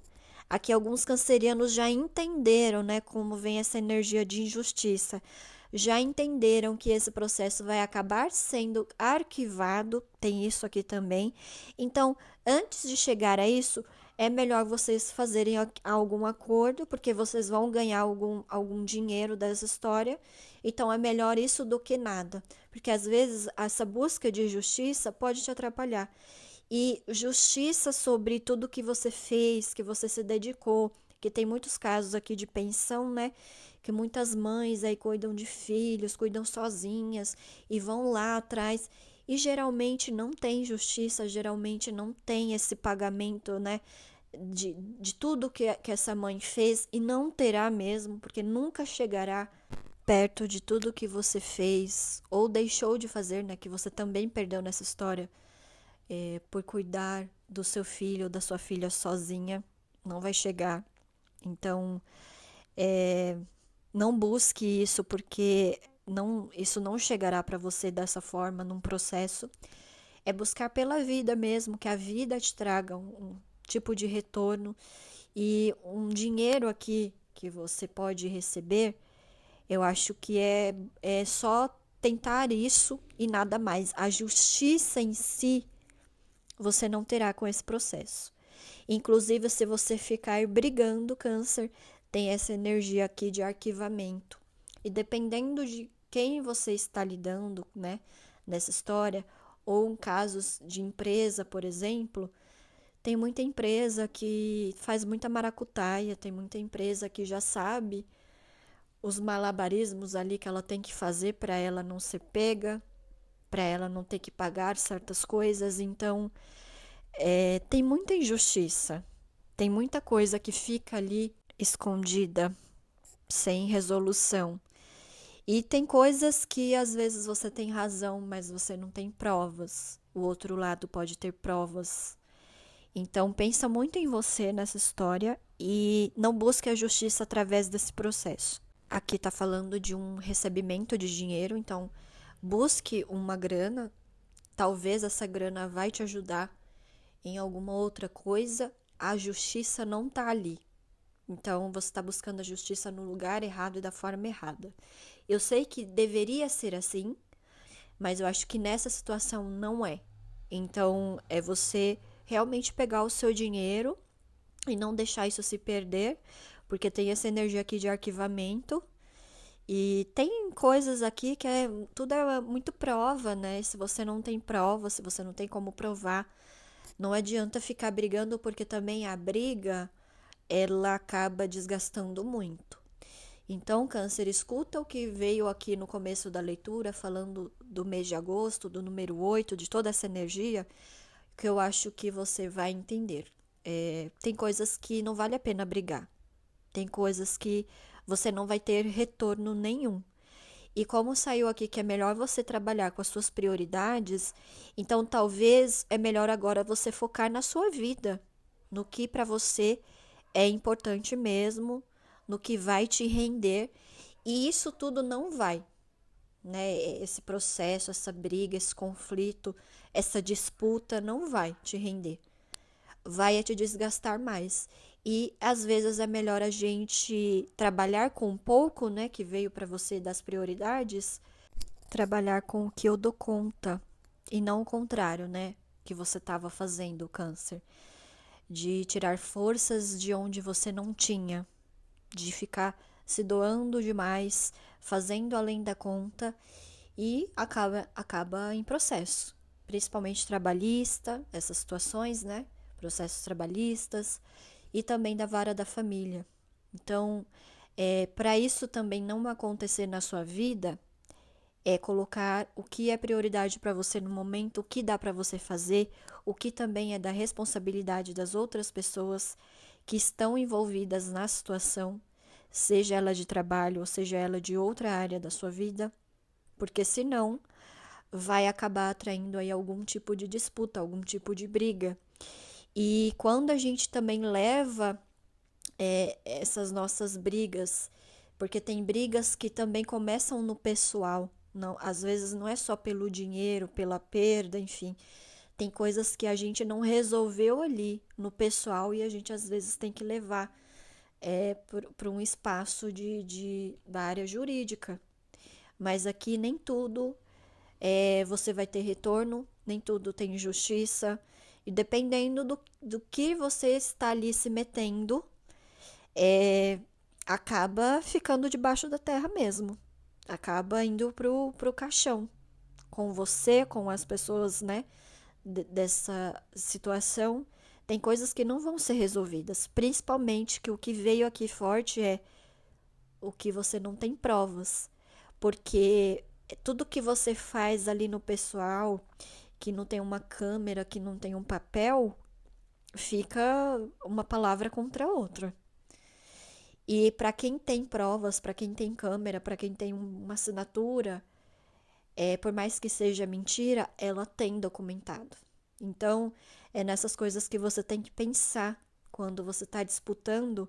aqui alguns cancerianos já entenderam, né, como vem essa energia de injustiça. Já entenderam que esse processo vai acabar sendo arquivado, tem isso aqui também. Então, antes de chegar a isso, é melhor vocês fazerem algum acordo, porque vocês vão ganhar algum dinheiro dessa história. Então é melhor isso do que nada, porque às vezes essa busca de justiça pode te atrapalhar. E justiça sobre tudo que você fez, que você se dedicou, que tem muitos casos aqui de pensão, né? Que muitas mães aí cuidam de filhos, cuidam sozinhas e vão lá atrás. E geralmente não tem justiça, geralmente não tem esse pagamento, né? De tudo que essa mãe fez e não terá mesmo, porque nunca chegará perto de tudo que você fez ou deixou de fazer, né? Que você também perdeu nessa história por cuidar do seu filho ou da sua filha sozinha, não vai chegar. Então, é, não busque isso porque isso não chegará para você dessa forma num processo. É buscar pela vida mesmo, que a vida te traga um tipo de retorno e um dinheiro aqui que você pode receber. Eu acho que é só tentar isso e nada mais. A justiça em si você não terá com esse processo. Inclusive, se você ficar brigando, câncer, tem essa energia aqui de arquivamento. E dependendo de quem você está lidando, né, nessa história, ou em casos de empresa, por exemplo, tem muita empresa que faz muita maracutaia, tem muita empresa que já sabe os malabarismos ali que ela tem que fazer para ela não ser pega, para ela não ter que pagar certas coisas. Então, tem muita injustiça, tem muita coisa que fica ali escondida, sem resolução. E tem coisas que às vezes você tem razão, mas você não tem provas. O outro lado pode ter provas. Então pensa muito em você nessa história e não busque a justiça através desse processo. Aqui está falando de um recebimento de dinheiro, então busque uma grana. Talvez essa grana vai te ajudar em alguma outra coisa. A justiça não está ali. Então você está buscando a justiça no lugar errado e da forma errada. Eu sei que deveria ser assim, mas eu acho que nessa situação não é. Então é você realmente pegar o seu dinheiro e não deixar isso se perder, porque tem essa energia aqui de arquivamento. E tem coisas aqui que tudo é muito prova, né? Se você não tem prova, se você não tem como provar, não adianta ficar brigando, porque também a briga ela acaba desgastando muito. Então, Câncer, escuta o que veio aqui no começo da leitura, falando do mês de agosto, do número 8, de toda essa energia, que eu acho que você vai entender. Tem coisas que não vale a pena brigar, tem coisas que você não vai ter retorno nenhum. E como saiu aqui que é melhor você trabalhar com as suas prioridades, então talvez é melhor agora você focar na sua vida, no que para você é importante mesmo, no que vai te render. E isso tudo não vai, né? Esse processo, essa briga, esse conflito, essa disputa não vai te render. Vai te desgastar mais. E às vezes é melhor a gente trabalhar com pouco, né, que veio para você das prioridades, trabalhar com o que eu dou conta e não o contrário, né, que você estava fazendo, Câncer, de tirar forças de onde você não tinha, de ficar se doando demais, fazendo além da conta e acaba em processo, principalmente trabalhista, essas situações, né? Processos trabalhistas e também da vara da família. Então, para isso também não acontecer na sua vida, é colocar o que é prioridade para você no momento, o que dá para você fazer, o que também é da responsabilidade das outras pessoas que estão envolvidas na situação, seja ela de trabalho ou seja ela de outra área da sua vida, porque senão vai acabar atraindo aí algum tipo de disputa, algum tipo de briga. E quando a gente também leva essas nossas brigas, porque tem brigas que também começam no pessoal, não, às vezes não é só pelo dinheiro, pela perda, enfim. Tem coisas que a gente não resolveu ali no pessoal e a gente às vezes tem que levar para um espaço da área jurídica. Mas aqui nem tudo você vai ter retorno, nem tudo tem justiça. E dependendo do que você está ali se metendo, é, acaba ficando debaixo da terra mesmo. Acaba indo pro caixão. Com você, com as pessoas, né, dessa situação. Tem coisas que não vão ser resolvidas. Principalmente que o que veio aqui forte é o que você não tem provas. Porque tudo que você faz ali no pessoal, que não tem uma câmera, que não tem um papel, fica uma palavra contra a outra. E para quem tem provas, para quem tem câmera, para quem tem uma assinatura, por mais que seja mentira, ela tem documentado. Então, é nessas coisas que você tem que pensar quando você está disputando.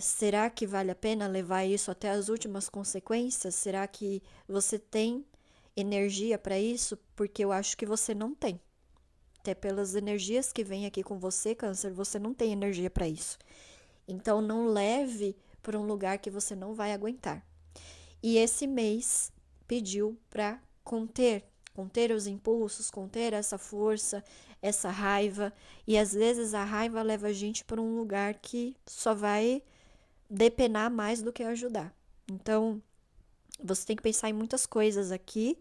Será que vale a pena levar isso até as últimas consequências? Será que você tem energia para isso? Porque eu acho que você não tem. Até pelas energias que vêm aqui com você, Câncer, você não tem energia para isso. Então, não leve para um lugar que você não vai aguentar. E esse mês pediu para conter os impulsos, conter essa força, essa raiva. E às vezes a raiva leva a gente para um lugar que só vai depenar mais do que ajudar. Então, você tem que pensar em muitas coisas aqui,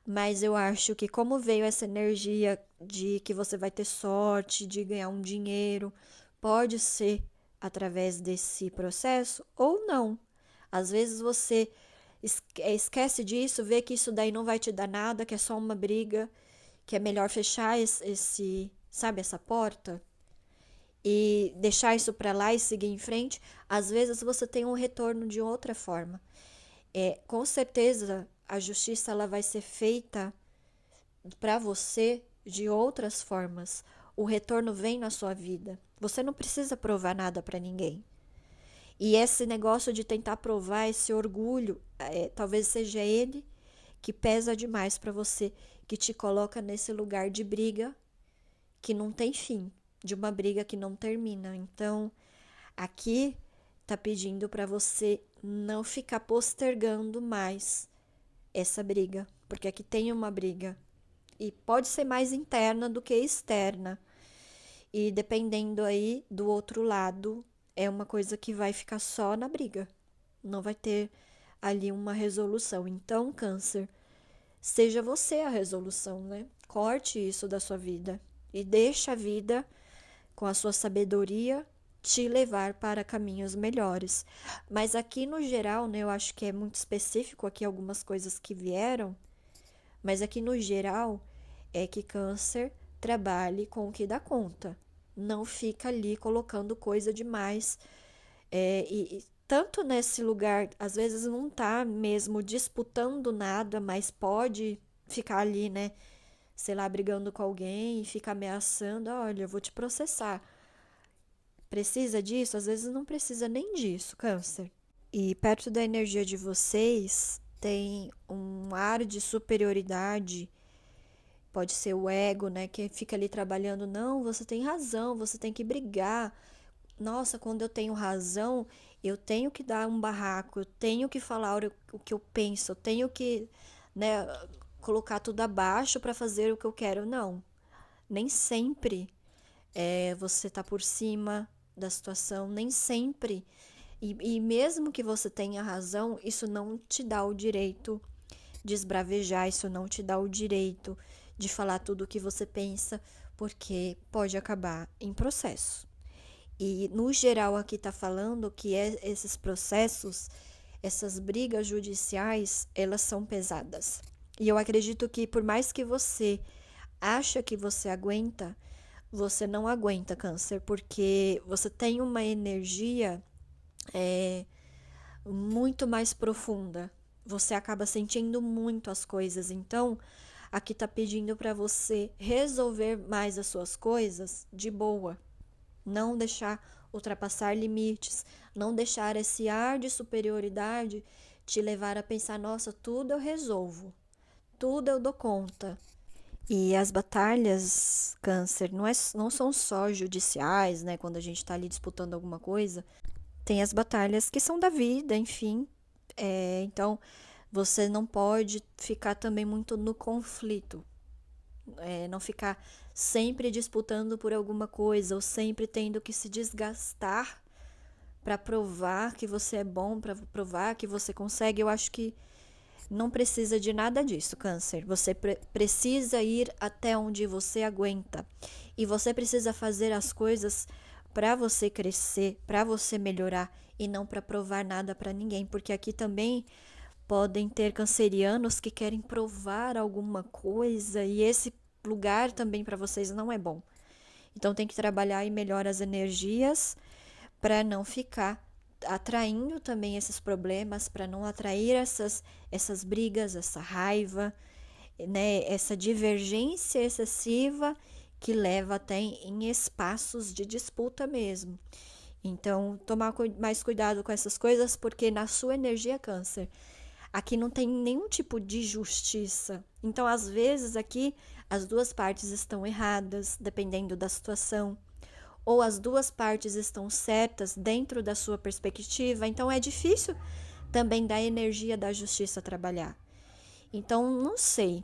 mas eu acho que como veio essa energia de que você vai ter sorte, de ganhar um dinheiro, pode ser através desse processo ou não. Às vezes você esquece disso, vê que isso daí não vai te dar nada, que é só uma briga, que é melhor fechar sabe, essa porta e deixar isso para lá e seguir em frente. Às vezes você tem um retorno de outra forma. Com certeza a justiça ela vai ser feita para você de outras formas. O retorno vem na sua vida. Você não precisa provar nada para ninguém. E esse negócio de tentar provar esse orgulho, talvez seja ele que pesa demais para você, que te coloca nesse lugar de briga que não tem fim, de uma briga que não termina. Então, aqui tá pedindo para você não ficar postergando mais essa briga, porque aqui tem uma briga e pode ser mais interna do que externa. E dependendo aí do outro lado, é uma coisa que vai ficar só na briga. Não vai ter ali uma resolução. Então, Câncer, seja você a resolução, né? Corte isso da sua vida e deixa a vida, com a sua sabedoria, te levar para caminhos melhores. Mas aqui no geral, né, eu acho que é muito específico aqui algumas coisas que vieram, mas aqui no geral é que Câncer trabalhe com o que dá conta. Não fica ali colocando coisa demais. E tanto nesse lugar, às vezes não tá mesmo disputando nada, mas pode ficar ali, né? Sei lá, brigando com alguém e fica ameaçando, olha, eu vou te processar. Precisa disso? Às vezes não precisa nem disso, Câncer. E perto da energia de vocês tem um ar de superioridade, pode ser o ego, né, que fica ali trabalhando, não, você tem razão, você tem que brigar. Nossa, quando eu tenho razão, eu tenho que dar um barraco, eu tenho que falar o que eu penso, eu tenho que, né, colocar tudo abaixo para fazer o que eu quero. Não, nem sempre você tá por cima da situação, nem sempre. E mesmo que você tenha razão, isso não te dá o direito de esbravejar, isso não te dá o direito de falar tudo o que você pensa, porque pode acabar em processo. E no geral aqui está falando que esses processos, essas brigas judiciais, elas são pesadas. E eu acredito que por mais que você acha que você aguenta, você não aguenta, Câncer, porque você tem uma energia muito mais profunda. Você acaba sentindo muito as coisas. Então, aqui tá pedindo para você resolver mais as suas coisas de boa. Não deixar ultrapassar limites, não deixar esse ar de superioridade te levar a pensar, nossa, tudo eu resolvo, tudo eu dou conta. E as batalhas, Câncer, não são só judiciais, né? Quando a gente tá ali disputando alguma coisa, tem as batalhas que são da vida, enfim. Então, você não pode ficar também muito no conflito. não ficar sempre disputando por alguma coisa ou sempre tendo que se desgastar para provar que você é bom, para provar que você consegue. Eu acho que não precisa de nada disso, Câncer. Você precisa ir até onde você aguenta. E você precisa fazer as coisas para você crescer, para você melhorar e não para provar nada para ninguém, porque aqui também podem ter cancerianos que querem provar alguma coisa e esse lugar também para vocês não é bom. Então tem que trabalhar e melhorar as energias para não ficar atraindo também esses problemas, para não atrair essas brigas, essa raiva, né, essa divergência excessiva que leva até em espaços de disputa mesmo. Então, tomar mais cuidado com essas coisas, porque na sua energia câncer, aqui não tem nenhum tipo de justiça. Então, às vezes, aqui as duas partes estão erradas, dependendo da situação, ou as duas partes estão certas dentro da sua perspectiva. Então, é difícil também da energia da justiça trabalhar. Então, não sei.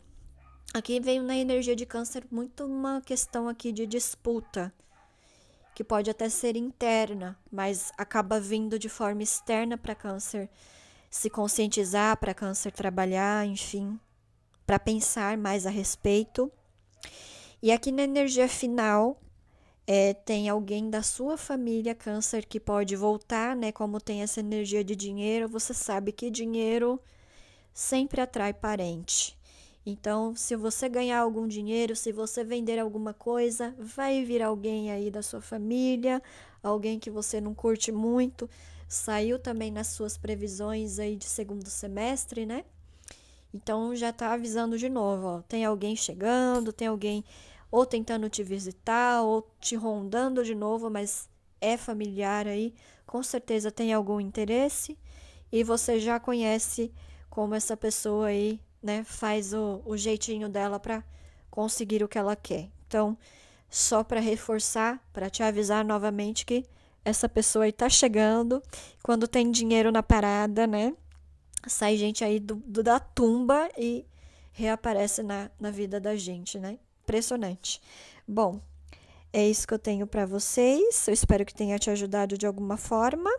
Aqui veio na energia de câncer muito uma questão aqui de disputa, que pode até ser interna, mas acaba vindo de forma externa para câncer se conscientizar, para câncer trabalhar, enfim, para pensar mais a respeito. E aqui na energia final, tem alguém da sua família câncer que pode voltar, né? Como tem essa energia de dinheiro, você sabe que dinheiro sempre atrai parente. Então, se você ganhar algum dinheiro, se você vender alguma coisa, vai vir alguém aí da sua família, alguém que você não curte muito. Saiu também nas suas previsões aí de segundo semestre, né? Então já tá avisando de novo, ó. Tem alguém chegando, tem alguém ou tentando te visitar, ou te rondando de novo, mas é familiar aí. Com certeza tem algum interesse e você já conhece como essa pessoa aí, né, faz o jeitinho dela para conseguir o que ela quer. Então, só para reforçar, para te avisar novamente que essa pessoa aí tá chegando. Quando tem dinheiro na parada, né? Sai gente aí da tumba e reaparece na vida da gente, né? Impressionante. Bom, é isso que eu tenho para vocês. Eu espero que tenha te ajudado de alguma forma.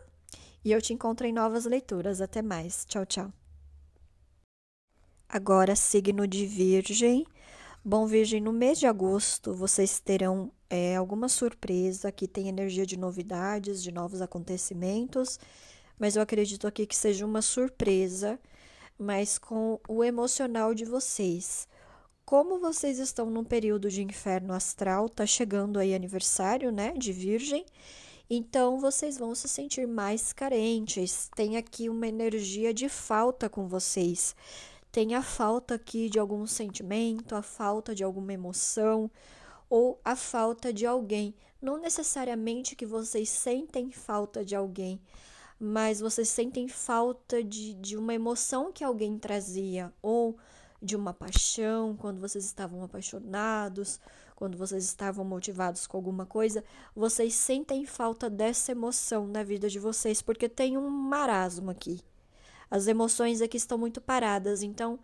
E eu te encontro em novas leituras. Até mais. Tchau, tchau. Agora, signo de Virgem. Bom, Virgem, no mês de agosto vocês terão alguma surpresa. Aqui tem energia de novidades, de novos acontecimentos. Mas eu acredito aqui que seja uma surpresa, mas com o emocional de vocês. Como vocês estão num período de inferno astral, tá chegando aí aniversário, né, de Virgem, então vocês vão se sentir mais carentes. Tem aqui uma energia de falta com vocês. Tem a falta aqui de algum sentimento, a falta de alguma emoção ou a falta de alguém. Não necessariamente que vocês sentem falta de alguém, mas vocês sentem falta de uma emoção que alguém trazia, ou de uma paixão, quando vocês estavam apaixonados, quando vocês estavam motivados com alguma coisa, vocês sentem falta dessa emoção na vida de vocês, porque tem um marasmo aqui. As emoções aqui estão muito paradas, então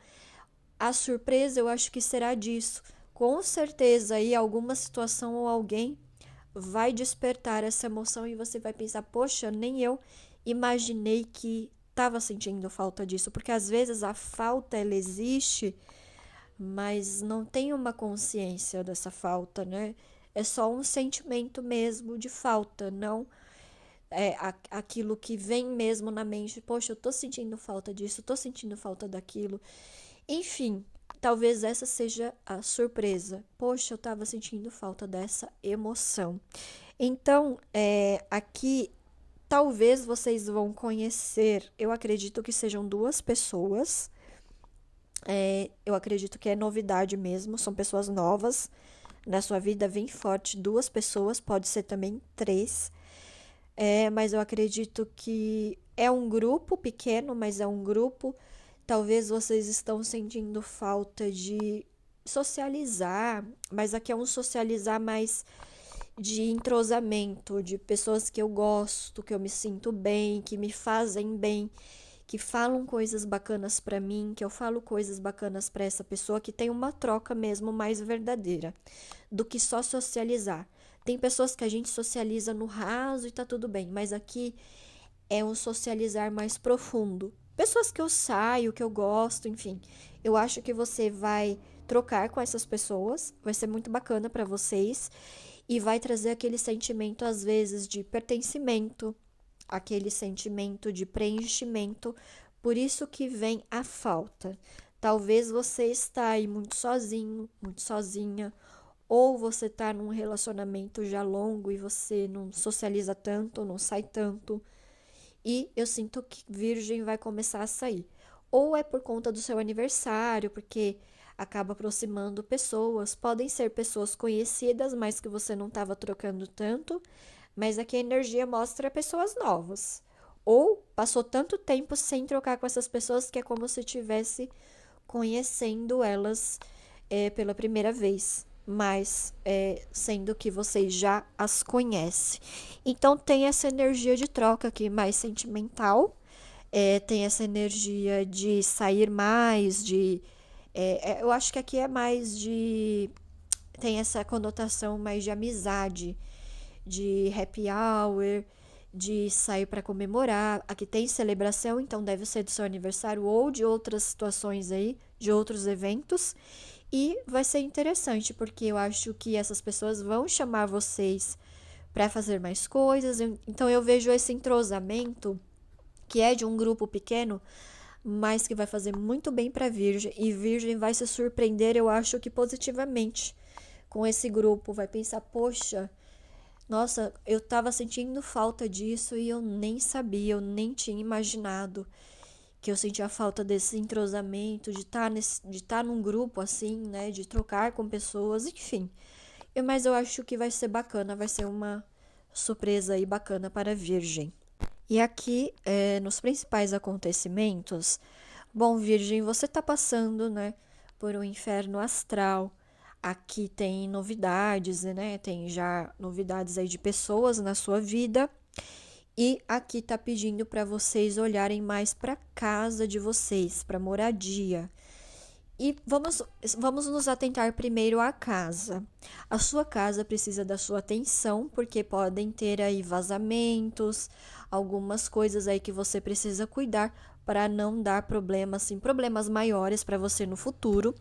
a surpresa eu acho que será disso. Com certeza aí alguma situação ou alguém vai despertar essa emoção e você vai pensar, poxa, nem eu imaginei que estava sentindo falta disso, porque às vezes a falta ela existe, mas não tem uma consciência dessa falta, né? É só um sentimento mesmo de falta, não aquilo que vem mesmo na mente. Poxa, eu tô sentindo falta disso, tô sentindo falta daquilo. Enfim, talvez essa seja a surpresa. Poxa, eu tava sentindo falta dessa emoção. Então, aqui talvez vocês vão conhecer, eu acredito que sejam duas pessoas. Eu acredito que é novidade mesmo, são pessoas novas na sua vida, vem forte, duas pessoas, pode ser também três. Mas eu acredito que é um grupo pequeno, mas é um grupo. Talvez vocês estão sentindo falta de socializar, mas aqui é um socializar mais de entrosamento, de pessoas que eu gosto, que eu me sinto bem, que me fazem bem, que falam coisas bacanas pra mim, que eu falo coisas bacanas pra essa pessoa, que tem uma troca mesmo mais verdadeira do que só socializar. Tem pessoas que a gente socializa no raso e tá tudo bem, mas aqui é um socializar mais profundo. Pessoas que eu saio, que eu gosto, enfim. Eu acho que você vai trocar com essas pessoas, vai ser muito bacana pra vocês e vai trazer aquele sentimento às vezes de pertencimento, aquele sentimento de preenchimento. Por isso que vem a falta. Talvez você está aí muito sozinho, muito sozinha, ou você está num relacionamento já longo e você não socializa tanto, não sai tanto. E eu sinto que Virgem vai começar a sair. Ou é por conta do seu aniversário, porque acaba aproximando pessoas. Podem ser pessoas conhecidas, mas que você não estava trocando tanto. Mas aqui a energia mostra pessoas novas. Ou passou tanto tempo sem trocar com essas pessoas que é como se estivesse conhecendo elas pela primeira vez, mas sendo que vocês já as conhecem. Então tem essa energia de troca aqui mais sentimental, tem essa energia de sair mais, eu acho que aqui é mais de. Tem essa conotação mais de amizade, de happy hour, de sair para comemorar. Aqui tem celebração, então deve ser do seu aniversário ou de outras situações aí, de outros eventos. E vai ser interessante, porque eu acho que essas pessoas vão chamar vocês para fazer mais coisas. Então eu vejo esse entrosamento, que é de um grupo pequeno, mas que vai fazer muito bem para Virgem. E Virgem vai se surpreender, eu acho que positivamente, com esse grupo. Vai pensar, poxa, nossa, eu tava sentindo falta disso e eu nem sabia, eu nem tinha imaginado que eu sentia falta desse entrosamento, de estar num grupo assim, né, de trocar com pessoas, enfim. Mas eu acho que vai ser bacana, vai ser uma surpresa aí bacana para a Virgem. E aqui, nos principais acontecimentos, bom, Virgem, você tá passando, né, por um inferno astral. Aqui tem novidades, né? Tem já novidades aí de pessoas na sua vida. E aqui tá pedindo para vocês olharem mais para casa de vocês, para moradia. E vamos nos atentar primeiro à casa. A sua casa precisa da sua atenção, porque podem ter aí vazamentos, algumas coisas aí que você precisa cuidar para não dar problemas, assim, problemas maiores para você no futuro.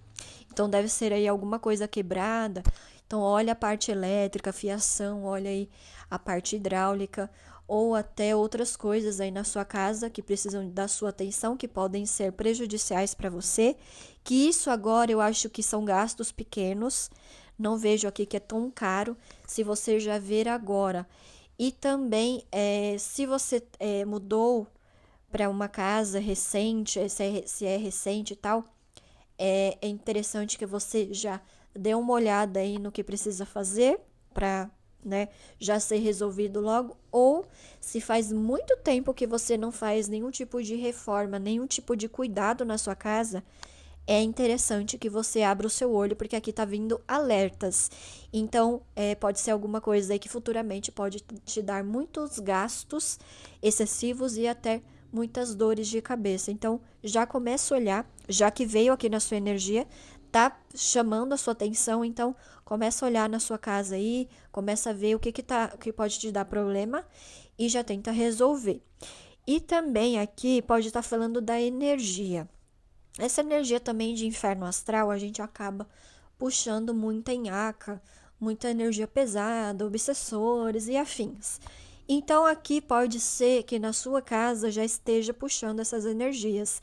Então deve ser aí alguma coisa quebrada. Então olha a parte elétrica, fiação, olha aí a parte hidráulica ou até outras coisas aí na sua casa que precisam da sua atenção, que podem ser prejudiciais para você, que isso agora eu acho que são gastos pequenos, não vejo aqui que é tão caro, se você já ver agora. E também, se você mudou para uma casa recente, se é recente e tal, é interessante que você já dê uma olhada aí no que precisa fazer para, né, já ser resolvido logo, ou se faz muito tempo que você não faz nenhum tipo de reforma, nenhum tipo de cuidado na sua casa, é interessante que você abra o seu olho, porque aqui tá vindo alertas. Então, pode ser alguma coisa aí que futuramente pode te dar muitos gastos excessivos e até muitas dores de cabeça. Então, já começa a olhar, já que veio aqui na sua energia, tá chamando a sua atenção, então começa a olhar na sua casa aí, começa a ver o que pode te dar problema e já tenta resolver. E também aqui pode estar falando da energia. Essa energia também de inferno astral, a gente acaba puxando muita nhaca, muita energia pesada, obsessores e afins. Então aqui pode ser que na sua casa já esteja puxando essas energias,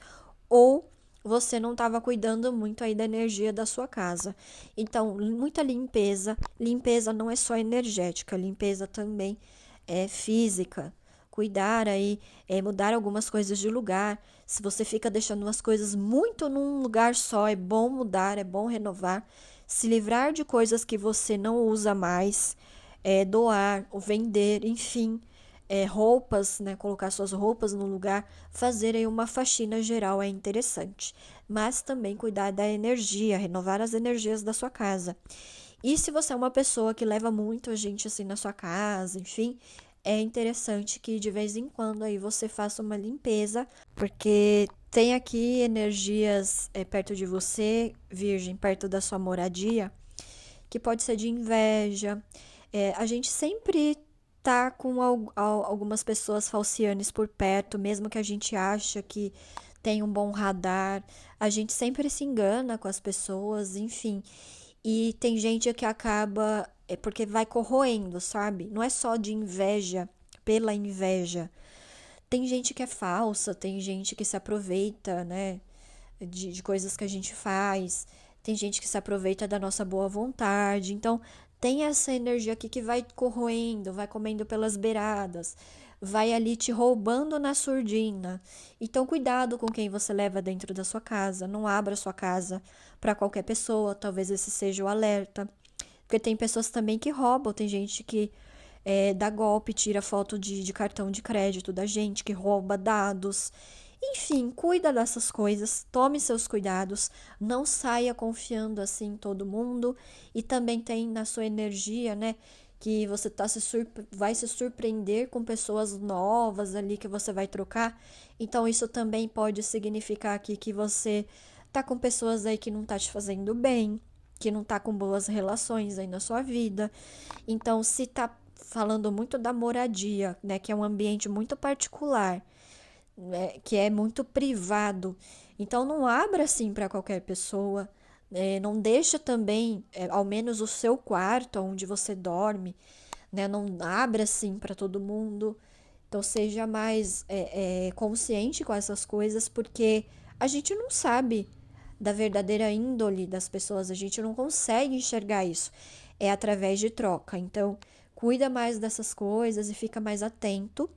ou você não estava cuidando muito aí da energia da sua casa. Então, muita limpeza. Limpeza não é só energética, limpeza também é física. Cuidar aí, mudar algumas coisas de lugar. Se você fica deixando umas coisas muito num lugar só, é bom mudar, é bom renovar. Se livrar de coisas que você não usa mais, doar ou vender, enfim. Roupas, né? Colocar suas roupas no lugar, fazer aí uma faxina geral é interessante. Mas também cuidar da energia, renovar as energias da sua casa. E se você é uma pessoa que leva muito a gente assim na sua casa, enfim, é interessante que de vez em quando aí você faça uma limpeza, porque tem aqui energias perto de você, Virgem, perto da sua moradia, que pode ser de inveja. A gente sempre tá com algumas pessoas falcianes por perto, mesmo que a gente acha que tem um bom radar, a gente sempre se engana com as pessoas, enfim. E tem gente que acaba, porque vai corroendo, sabe? Não é só de inveja, pela inveja. Tem gente que é falsa, tem gente que se aproveita, né, de coisas que a gente faz, tem gente que se aproveita da nossa boa vontade. Então, tem essa energia aqui que vai corroendo, vai comendo pelas beiradas, vai ali te roubando na surdina. Então, cuidado com quem você leva dentro da sua casa. Não abra sua casa para qualquer pessoa, talvez esse seja o alerta. Porque tem pessoas também que roubam, tem gente que dá golpe, tira foto de cartão de crédito da gente, que rouba dados. Enfim, cuida dessas coisas, tome seus cuidados, não saia confiando assim em todo mundo e também tem na sua energia, né, que você vai se surpreender com pessoas novas ali que você vai trocar. Então isso também pode significar aqui que você tá com pessoas aí que não tá te fazendo bem, que não tá com boas relações aí na sua vida. Então, se tá falando muito da moradia, né, que é um ambiente muito particular, né, que é muito privado. Então não abra assim para qualquer pessoa. Não deixa também, ao menos o seu quarto, onde você dorme, né, não abra assim para todo mundo. Então seja mais consciente com essas coisas, porque a gente não sabe da verdadeira índole das pessoas, a gente não consegue enxergar isso. É através de troca. Então, cuida mais dessas coisas e fica mais atento.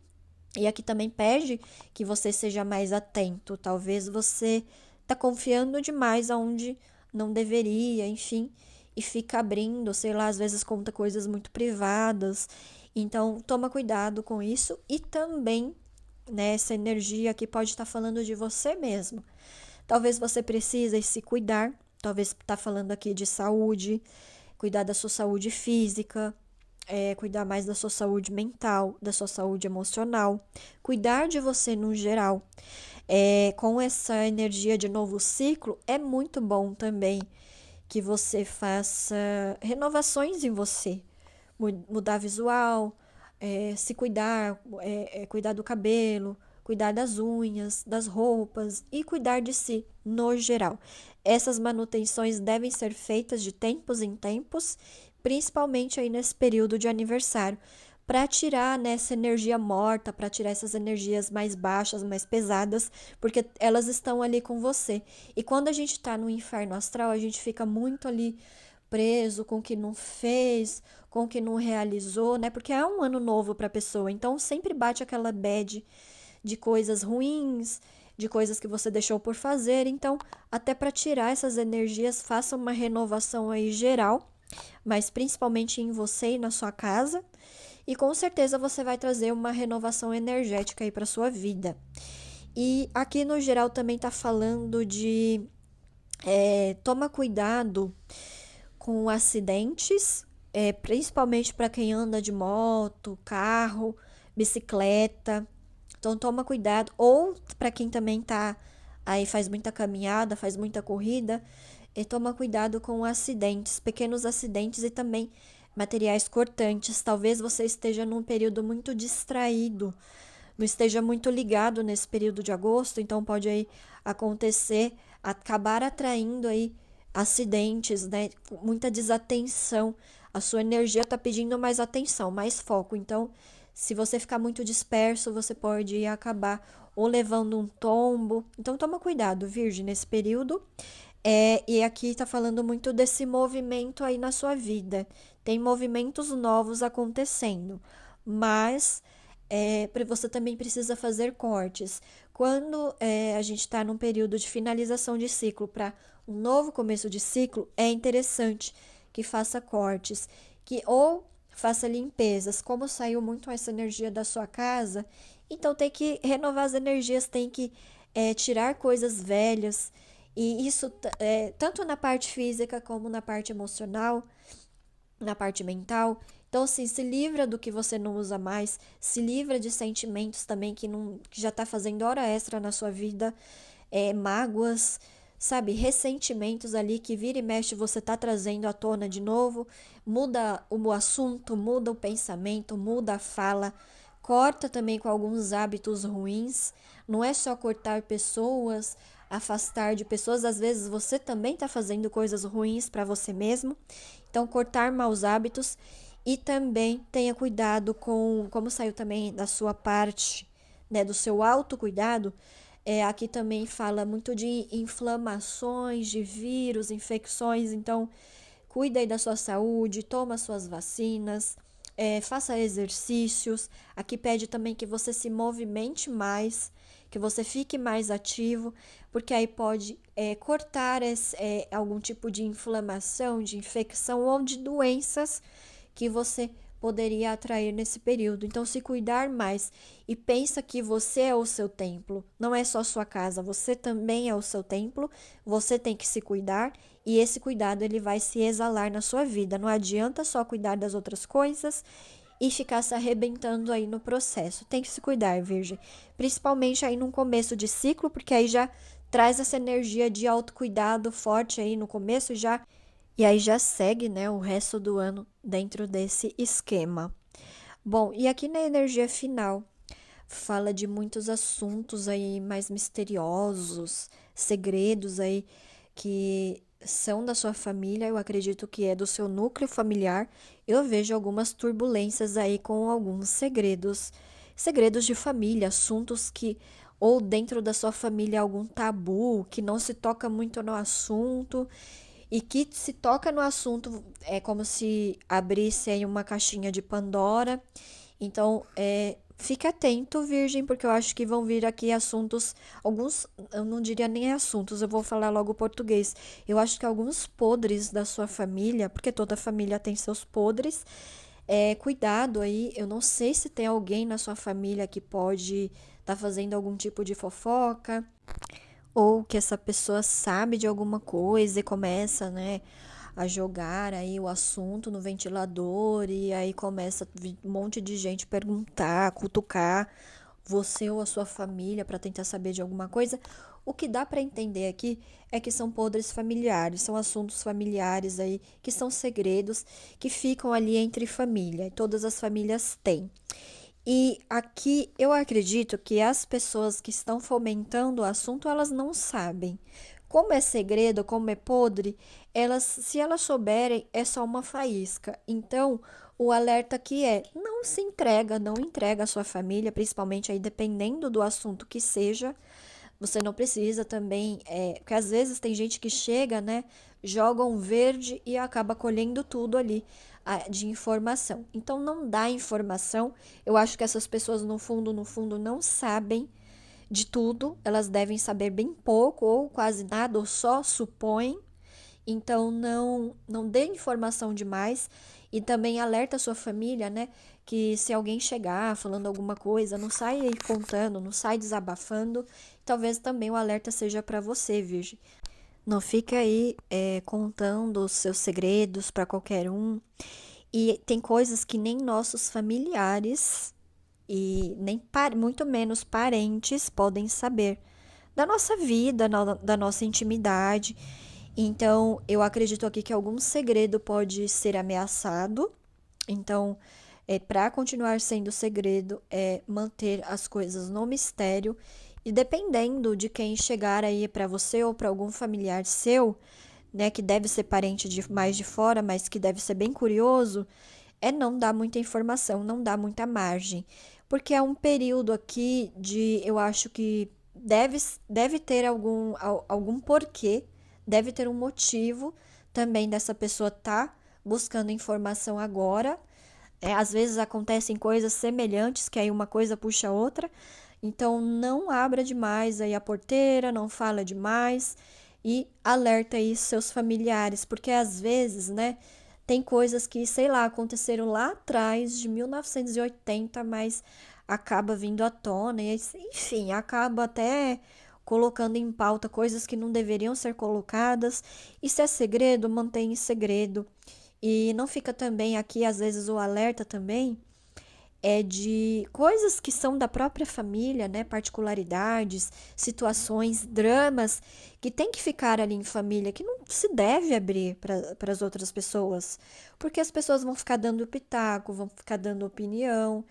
E aqui também pede que você seja mais atento. Talvez você tá confiando demais aonde não deveria, enfim, e fica abrindo, sei lá, às vezes conta coisas muito privadas. Então, toma cuidado com isso e também, né, essa energia que pode estar falando de você mesmo. Talvez você precise se cuidar, talvez tá falando aqui de saúde, cuidar da sua saúde física, cuidar mais da sua saúde mental, da sua saúde emocional, cuidar de você no geral. Com essa energia de novo ciclo, é muito bom também que você faça renovações em você, mudar visual, se cuidar, cuidar do cabelo, cuidar das unhas, das roupas e cuidar de si no geral. Essas manutenções devem ser feitas de tempos em tempos, principalmente aí nesse período de aniversário, para tirar nessa energia morta, para tirar essas energias mais baixas, mais pesadas, porque elas estão ali com você. E quando a gente está no inferno astral, a gente fica muito ali preso com o que não fez, com o que não realizou, né? Porque é um ano novo para a pessoa, então sempre bate aquela bad de coisas ruins, de coisas que você deixou por fazer. Então, até para tirar essas energias, faça uma renovação aí geral, mas principalmente em você e na sua casa. E com certeza você vai trazer uma renovação energética aí para sua vida. E aqui no geral também tá falando de toma cuidado com acidentes, principalmente para quem anda de moto, carro, bicicleta. Então toma cuidado. Ou para quem também tá aí faz muita caminhada, faz muita corrida, toma cuidado com acidentes, pequenos acidentes e também materiais cortantes. Talvez você esteja num período muito distraído, não esteja muito ligado nesse período de agosto, então pode aí acontecer, acabar atraindo aí acidentes, né? Muita desatenção. A sua energia está pedindo mais atenção, mais foco. Então, se você ficar muito disperso, você pode acabar ou levando um tombo. Então, toma cuidado, Virgem, nesse período. E aqui está falando muito desse movimento aí na sua vida. Tem movimentos novos acontecendo, mas você também precisa fazer cortes. Quando a gente está num período de finalização de ciclo para um novo começo de ciclo, é interessante que faça cortes, que ou faça limpezas. Como saiu muito essa energia da sua casa, então tem que renovar as energias, tem que tirar coisas velhas. E isso, tanto na parte física como na parte emocional, na parte mental. Então, assim, se livra do que você não usa mais, se livra de sentimentos também que já tá fazendo hora extra na sua vida, mágoas, sabe, ressentimentos ali que vira e mexe você tá trazendo à tona de novo. Muda o assunto, muda o pensamento, muda a fala. Corta também com alguns hábitos ruins. Não é só cortar pessoas, afastar de pessoas, às vezes você também está fazendo coisas ruins para você mesmo. Então, cortar maus hábitos e também tenha cuidado com, como saiu também da sua parte, né, do seu autocuidado, aqui também fala muito de inflamações, de vírus, infecções, então cuida aí da sua saúde, toma suas vacinas, faça exercícios. Aqui pede também que você se movimente mais, que você fique mais ativo, porque aí pode cortar algum tipo de inflamação, de infecção ou de doenças que você poderia atrair nesse período. Então, se cuidar mais e pensa que você é o seu templo, não é só sua casa, você também é o seu templo, você tem que se cuidar e esse cuidado ele vai se exalar na sua vida. Não adianta só cuidar das outras coisas e ficar se arrebentando aí no processo. Tem que se cuidar, Virgem. Principalmente aí num começo de ciclo, porque aí já traz essa energia de autocuidado forte aí no começo já e aí já segue, né, o resto do ano dentro desse esquema. Bom, e aqui na energia final fala de muitos assuntos aí mais misteriosos, segredos aí que são da sua família, eu acredito que é do seu núcleo familiar. Eu vejo algumas turbulências aí com alguns segredos, segredos de família, assuntos que ou dentro da sua família algum tabu, que não se toca muito no assunto e que se toca no assunto é como se abrisse aí uma caixinha de Pandora. Então, fique atento, Virgem, porque eu acho que vão vir aqui assuntos, alguns, eu não diria nem assuntos, eu vou falar logo português. Eu acho que alguns podres da sua família, porque toda família tem seus podres. Cuidado aí, eu não sei se tem alguém na sua família que pode estar fazendo algum tipo de fofoca ou que essa pessoa sabe de alguma coisa e começa, né, a jogar aí o assunto no ventilador e aí começa um monte de gente perguntar, cutucar você ou a sua família para tentar saber de alguma coisa. O que dá para entender aqui é que são podres familiares, são assuntos familiares aí que são segredos que ficam ali entre família, e todas as famílias têm. E aqui eu acredito que as pessoas que estão fomentando o assunto, elas não sabem. Como é segredo, como é podre, elas, se elas souberem, é só uma faísca. Então, o alerta aqui é: não se entrega, não entrega a sua família, principalmente aí dependendo do assunto que seja. Você não precisa também, porque às vezes tem gente que chega, né, joga um verde e acaba colhendo tudo ali de informação. Então não dá informação. Eu acho que essas pessoas no fundo não sabem de tudo. Elas devem saber bem pouco ou quase nada ou só supõem. Então não dê informação demais e também alerta a sua família, né, que se alguém chegar falando alguma coisa, não sai aí contando, não sai desabafando. Talvez também o alerta seja para você, Virgem. Não fica aí contando os seus segredos para qualquer um. E tem coisas que nem nossos familiares e nem muito menos parentes podem saber da nossa vida, da nossa intimidade. Então, eu acredito aqui que algum segredo pode ser ameaçado. Então, para continuar sendo segredo, é manter as coisas no mistério. E dependendo de quem chegar aí para você ou para algum familiar seu, né, que deve ser parente de mais de fora, mas que deve ser bem curioso, não dar muita informação, não dar muita margem. Porque é um período aqui de, eu acho que deve ter algum porquê, deve ter um motivo também dessa pessoa estar buscando informação agora. Às vezes acontecem coisas semelhantes, que aí uma coisa puxa a outra. Então não abra demais aí a porteira, não fala demais e alerta aí seus familiares, porque às vezes, né, tem coisas que, sei lá, aconteceram lá atrás de 1980, mas acaba vindo à tona e enfim, acaba até colocando em pauta coisas que não deveriam ser colocadas. E se é segredo, mantenha em segredo. E não fica também aqui, às vezes, o alerta também é de coisas que são da própria família, né? Particularidades, situações, dramas que tem que ficar ali em família, que não se deve abrir para as outras pessoas, porque as pessoas vão ficar dando pitaco, vão ficar dando opinião.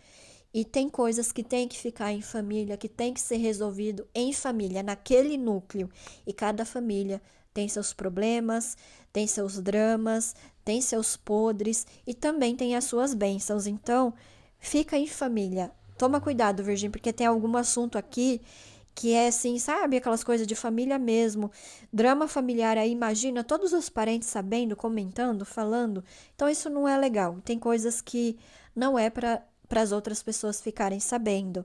E tem coisas que tem que ficar em família, que tem que ser resolvido em família, naquele núcleo. E cada família tem seus problemas, tem seus dramas, tem seus podres e também tem as suas bênçãos. Então, fica em família. Toma cuidado, Virgem, porque tem algum assunto aqui que é assim, sabe, aquelas coisas de família mesmo. Drama familiar aí, imagina todos os parentes sabendo, comentando, falando. Então, isso não é legal. Tem coisas que não é para as outras pessoas ficarem sabendo.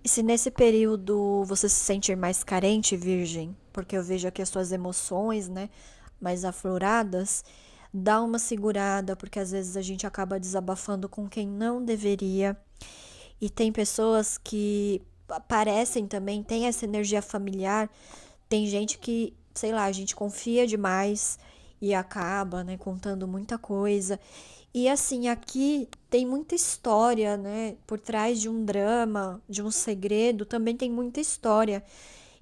E se nesse período você se sentir mais carente, Virgem, porque eu vejo aqui as suas emoções, né, mais afloradas, dá uma segurada, porque às vezes a gente acaba desabafando com quem não deveria. E tem pessoas que parecem também, tem essa energia familiar. Tem gente que, sei lá, a gente confia demais e acaba, né, contando muita coisa. E assim, aqui tem muita história, né? Por trás de um drama, de um segredo, também tem muita história.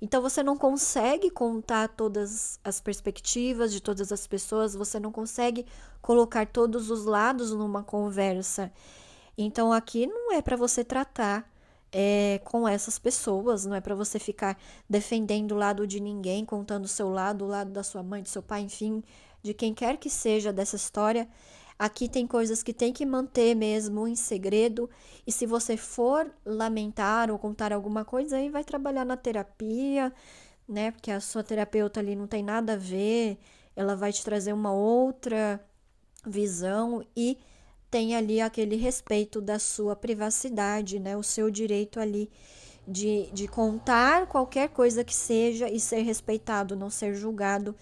Então você não consegue contar todas as perspectivas de todas as pessoas, você não consegue colocar todos os lados numa conversa. Então aqui não é para você tratar com essas pessoas, não é para você ficar defendendo o lado de ninguém, contando o seu lado, o lado da sua mãe, do seu pai, enfim, de quem quer que seja dessa história. Aqui tem coisas que tem que manter mesmo em segredo, e se você for lamentar ou contar alguma coisa, aí vai trabalhar na terapia, né? Porque a sua terapeuta ali não tem nada a ver, ela vai te trazer uma outra visão e tem ali aquele respeito da sua privacidade, né? O seu direito ali de contar qualquer coisa que seja e ser respeitado, não ser julgado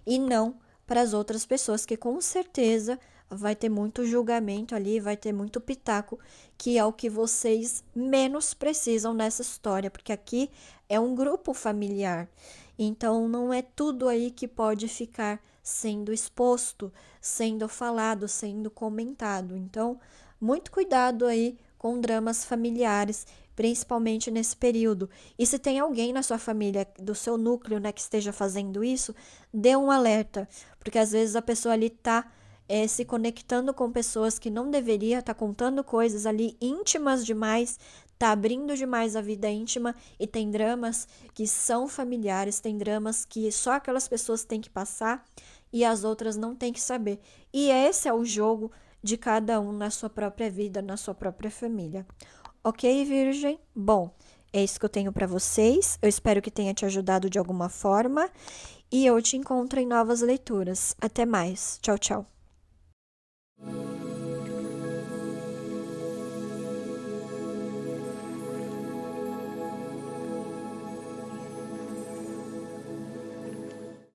e não para as outras pessoas, que com certeza vai ter muito julgamento ali, vai ter muito pitaco, que é o que vocês menos precisam nessa história, porque aqui é um grupo familiar. Então não é tudo aí que pode ficar sendo exposto, sendo falado, sendo comentado. Então, muito cuidado aí com dramas familiares, principalmente nesse período. E se tem alguém na sua família, do seu núcleo, né, que esteja fazendo isso, dê um alerta, porque às vezes a pessoa ali tá se conectando com pessoas que não deveria, tá contando coisas ali íntimas demais, tá abrindo demais a vida íntima, e tem dramas que são familiares, tem dramas que só aquelas pessoas têm que passar e as outras não têm que saber. E esse é o jogo de cada um na sua própria vida, na sua própria família. Ok, Virgem? Bom, é isso que eu tenho para vocês. Eu espero que tenha te ajudado de alguma forma e eu te encontro em novas leituras. Até mais. Tchau, tchau.